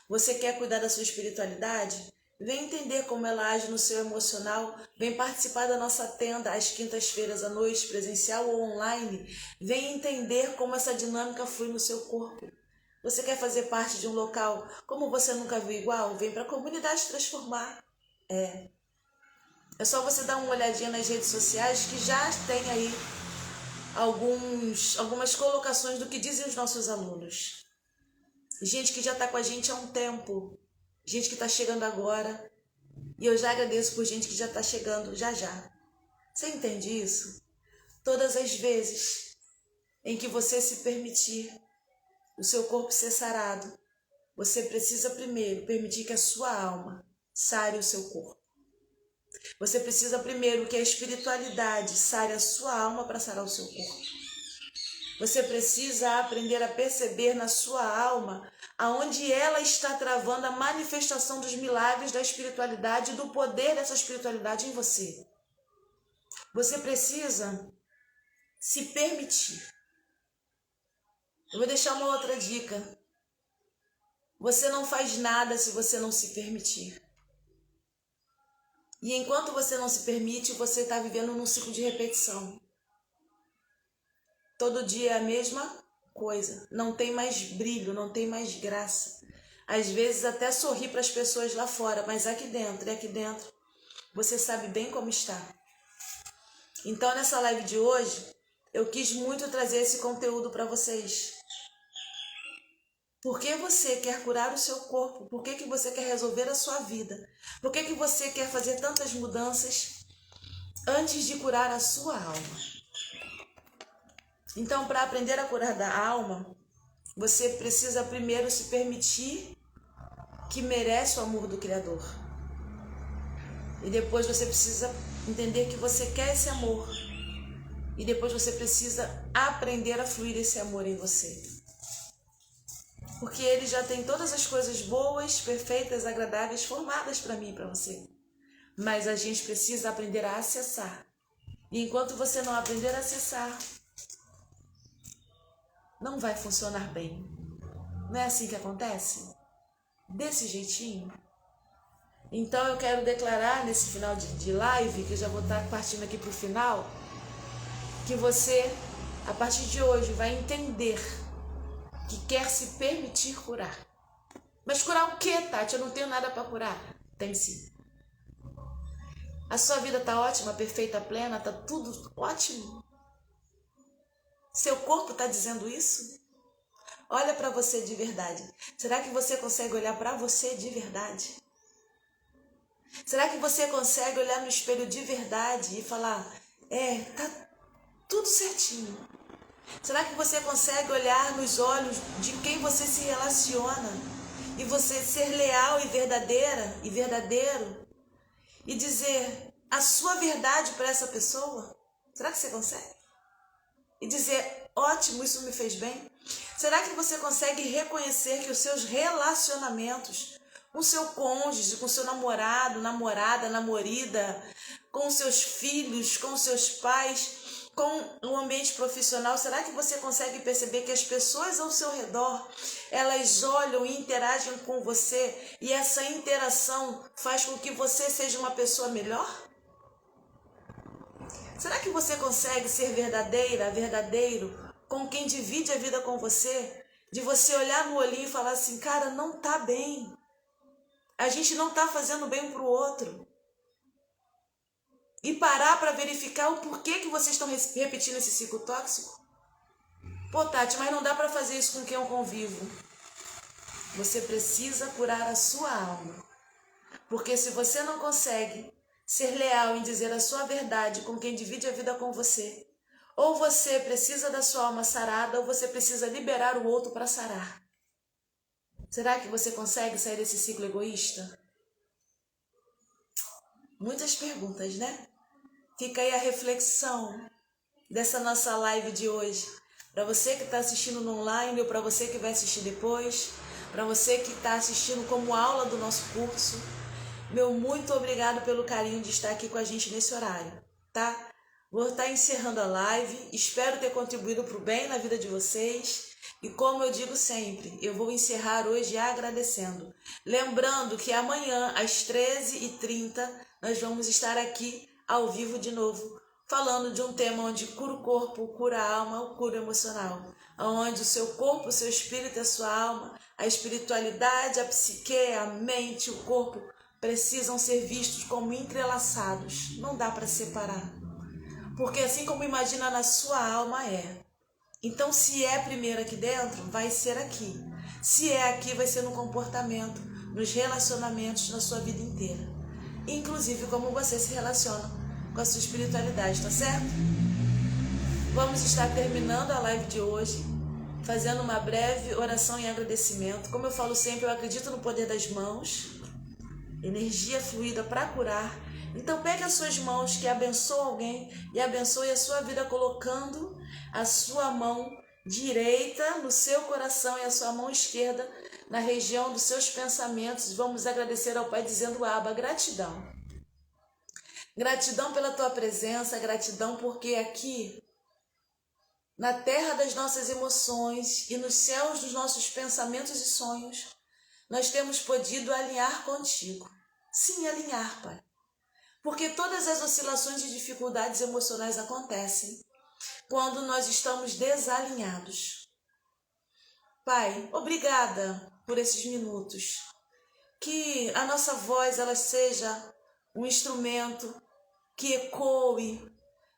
Você quer cuidar da sua espiritualidade? Vem entender como ela age no seu emocional. Vem participar da nossa tenda às quintas-feiras à noite, presencial ou online. Vem entender como essa dinâmica flui no seu corpo. Você quer fazer parte de um local como você nunca viu igual? Vem para a comunidade Transformar. É só você dar uma olhadinha nas redes sociais, que já tem aí algumas colocações do que dizem os nossos alunos. Gente que já está com a gente há um tempo, gente que está chegando agora, e eu já agradeço por gente que já está chegando já. Você entende isso? Todas as vezes em que você se permitir o seu corpo ser sarado, você precisa primeiro permitir que a sua alma sare o seu corpo. Você precisa primeiro que a espiritualidade sare a sua alma para sarar o seu corpo. Você precisa aprender a perceber na sua alma aonde ela está travando a manifestação dos milagres da espiritualidade e do poder dessa espiritualidade em você. Você precisa se permitir. Eu vou deixar uma outra dica. Você não faz nada se você não se permitir. E enquanto você não se permite, você está vivendo num ciclo de repetição. Todo dia é a mesma coisa. Não tem mais brilho, não tem mais graça. Às vezes até sorri para as pessoas lá fora, mas aqui dentro, você sabe bem como está. Então nessa live de hoje, eu quis muito trazer esse conteúdo para vocês. Por que você quer curar o seu corpo? Por que você quer resolver a sua vida? Por que você quer fazer tantas mudanças antes de curar a sua alma? Então, para aprender a curar da alma, você precisa primeiro se permitir que merece o amor do Criador. E depois você precisa entender que você quer esse amor. E depois você precisa aprender a fluir esse amor em você. Porque ele já tem todas as coisas boas, perfeitas, agradáveis, formadas para mim e para você. Mas a gente precisa aprender a acessar. E enquanto você não aprender a acessar, não vai funcionar bem. Não é assim que acontece? Desse jeitinho? Então eu quero declarar nesse final de live, que eu já vou estar partindo aqui para o final, que você, a partir de hoje, vai entender que quer se permitir curar. Mas curar o quê, Tati? Eu não tenho nada para curar. Tem sim. A sua vida está ótima, perfeita, plena, está tudo ótimo. Seu corpo está dizendo isso? Olha para você de verdade. Será que você consegue olhar para você de verdade? Será que você consegue olhar no espelho de verdade e falar, tá tudo certinho? Será que você consegue olhar nos olhos de quem você se relaciona e você ser leal e verdadeiro e dizer a sua verdade para essa pessoa? Será que você consegue? E dizer, ótimo, isso me fez bem? Será que você consegue reconhecer que os seus relacionamentos com seu cônjuge, com seu namorado, namorada, namorida, com seus filhos, com seus pais, com o ambiente profissional, será que você consegue perceber que as pessoas ao seu redor, elas olham e interagem com você e essa interação faz com que você seja uma pessoa melhor? Será que você consegue ser verdadeiro com quem divide a vida com você? De você olhar no olhinho e falar assim, cara, não tá bem. A gente não tá fazendo bem um pro outro. E parar para verificar o porquê que vocês estão repetindo esse ciclo tóxico. Pô, Tati, mas não dá para fazer isso com quem eu convivo. Você precisa curar a sua alma. Porque se você não consegue ser leal em dizer a sua verdade com quem divide a vida com você, ou você precisa da sua alma sarada, ou você precisa liberar o outro para sarar. Será que você consegue sair desse ciclo egoísta? Muitas perguntas, né? Fica aí a reflexão dessa nossa live de hoje. Para você que está assistindo no online ou para você que vai assistir depois, para você que está assistindo como aula do nosso curso, meu muito obrigado pelo carinho de estar aqui com a gente nesse horário, tá? Vou estar encerrando a live, espero ter contribuído para o bem na vida de vocês. E como eu digo sempre, eu vou encerrar hoje agradecendo. Lembrando que amanhã, às 13h30, nós vamos estar aqui ao vivo de novo, falando de um tema onde cura o corpo, cura a alma, cura emocional. Onde o seu corpo, o seu espírito e a sua alma, a espiritualidade, a psique, a mente, o corpo, precisam ser vistos como entrelaçados. Não dá para separar. Porque assim como imagina na sua alma é. Então se é primeiro aqui dentro, vai ser aqui. Se é aqui, vai ser no comportamento, nos relacionamentos, na sua vida inteira. Inclusive como você se relaciona com a sua espiritualidade, tá certo? Vamos estar terminando a live de hoje, fazendo uma breve oração em agradecimento. Como eu falo sempre, eu acredito no poder das mãos, energia fluida para curar. Então pegue as suas mãos que abençoam alguém e abençoe a sua vida colocando a sua mão direita no seu coração e a sua mão esquerda na região dos seus pensamentos. Vamos agradecer ao Pai dizendo, Abba, gratidão. Gratidão pela tua presença, gratidão porque aqui, na terra das nossas emoções e nos céus dos nossos pensamentos e sonhos, nós temos podido alinhar contigo. Sim, alinhar, Pai. Porque todas as oscilações e dificuldades emocionais acontecem quando nós estamos desalinhados. Pai, obrigada por esses minutos. Que a nossa voz ela seja um instrumento que ecoe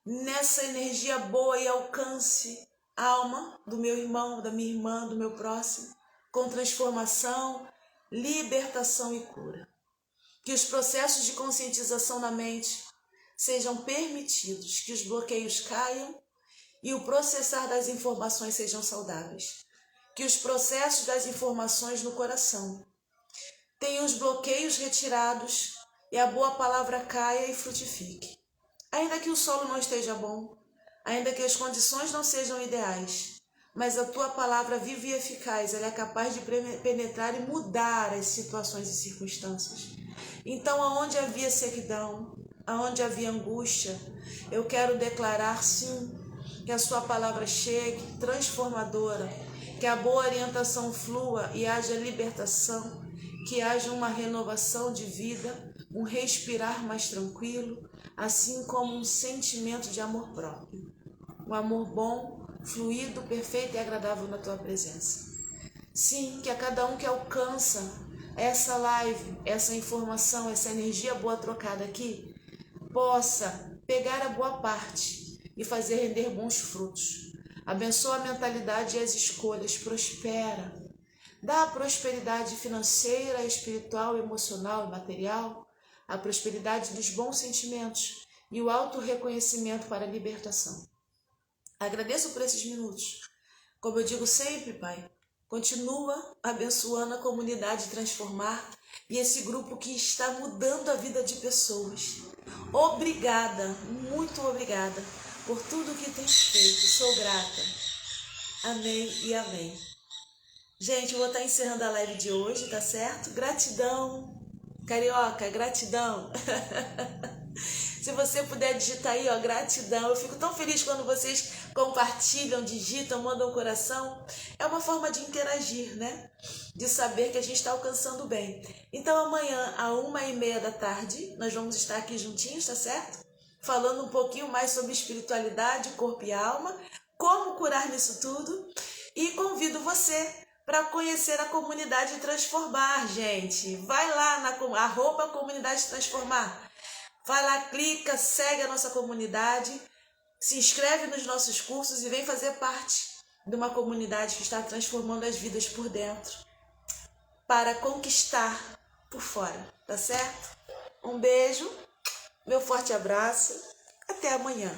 nessa energia boa e alcance a alma do meu irmão, da minha irmã, do meu próximo, com transformação, libertação e cura. Que os processos de conscientização na mente sejam permitidos, que os bloqueios caiam e o processar das informações sejam saudáveis. Que os processos das informações no coração tenham os bloqueios retirados e a boa palavra caia e frutifique. Ainda que o solo não esteja bom, ainda que as condições não sejam ideais, mas a tua palavra viva e eficaz, ela é capaz de penetrar e mudar as situações e circunstâncias. Então, aonde havia sequidão, aonde havia angústia, eu quero declarar sim, que a sua palavra chegue transformadora, que a boa orientação flua e haja libertação, que haja uma renovação de vida, um respirar mais tranquilo, assim como um sentimento de amor próprio. Um amor bom, fluido, perfeito e agradável na tua presença. Sim, que a cada um que alcança essa live, essa informação, essa energia boa trocada aqui, possa pegar a boa parte e fazer render bons frutos. Abençoa a mentalidade e as escolhas, prospera. Dá a prosperidade financeira, espiritual, emocional e material, a prosperidade dos bons sentimentos e o auto-reconhecimento para a libertação. Agradeço por esses minutos. Como eu digo sempre, Pai, continua abençoando a comunidade Transformar e esse grupo que está mudando a vida de pessoas. Obrigada, muito obrigada por tudo que tens feito. Sou grata. Amém e amém. Gente, eu vou estar encerrando a live de hoje, tá certo? Gratidão, carioca, gratidão. Se você puder digitar aí, ó, gratidão. Eu fico tão feliz quando vocês compartilham, digitam, mandam um coração. É uma forma de interagir, né? De saber que a gente está alcançando bem. Então amanhã, às 1h30 da tarde, nós vamos estar aqui juntinhos, tá certo? Falando um pouquinho mais sobre espiritualidade, corpo e alma, como curar nisso tudo. E convido você para conhecer a comunidade Transformar, gente. Vai lá na @comunidade Transformar. Vai lá, clica, segue a nossa comunidade, se inscreve nos nossos cursos e vem fazer parte de uma comunidade que está transformando as vidas por dentro para conquistar por fora, tá certo? Um beijo, meu forte abraço, até amanhã.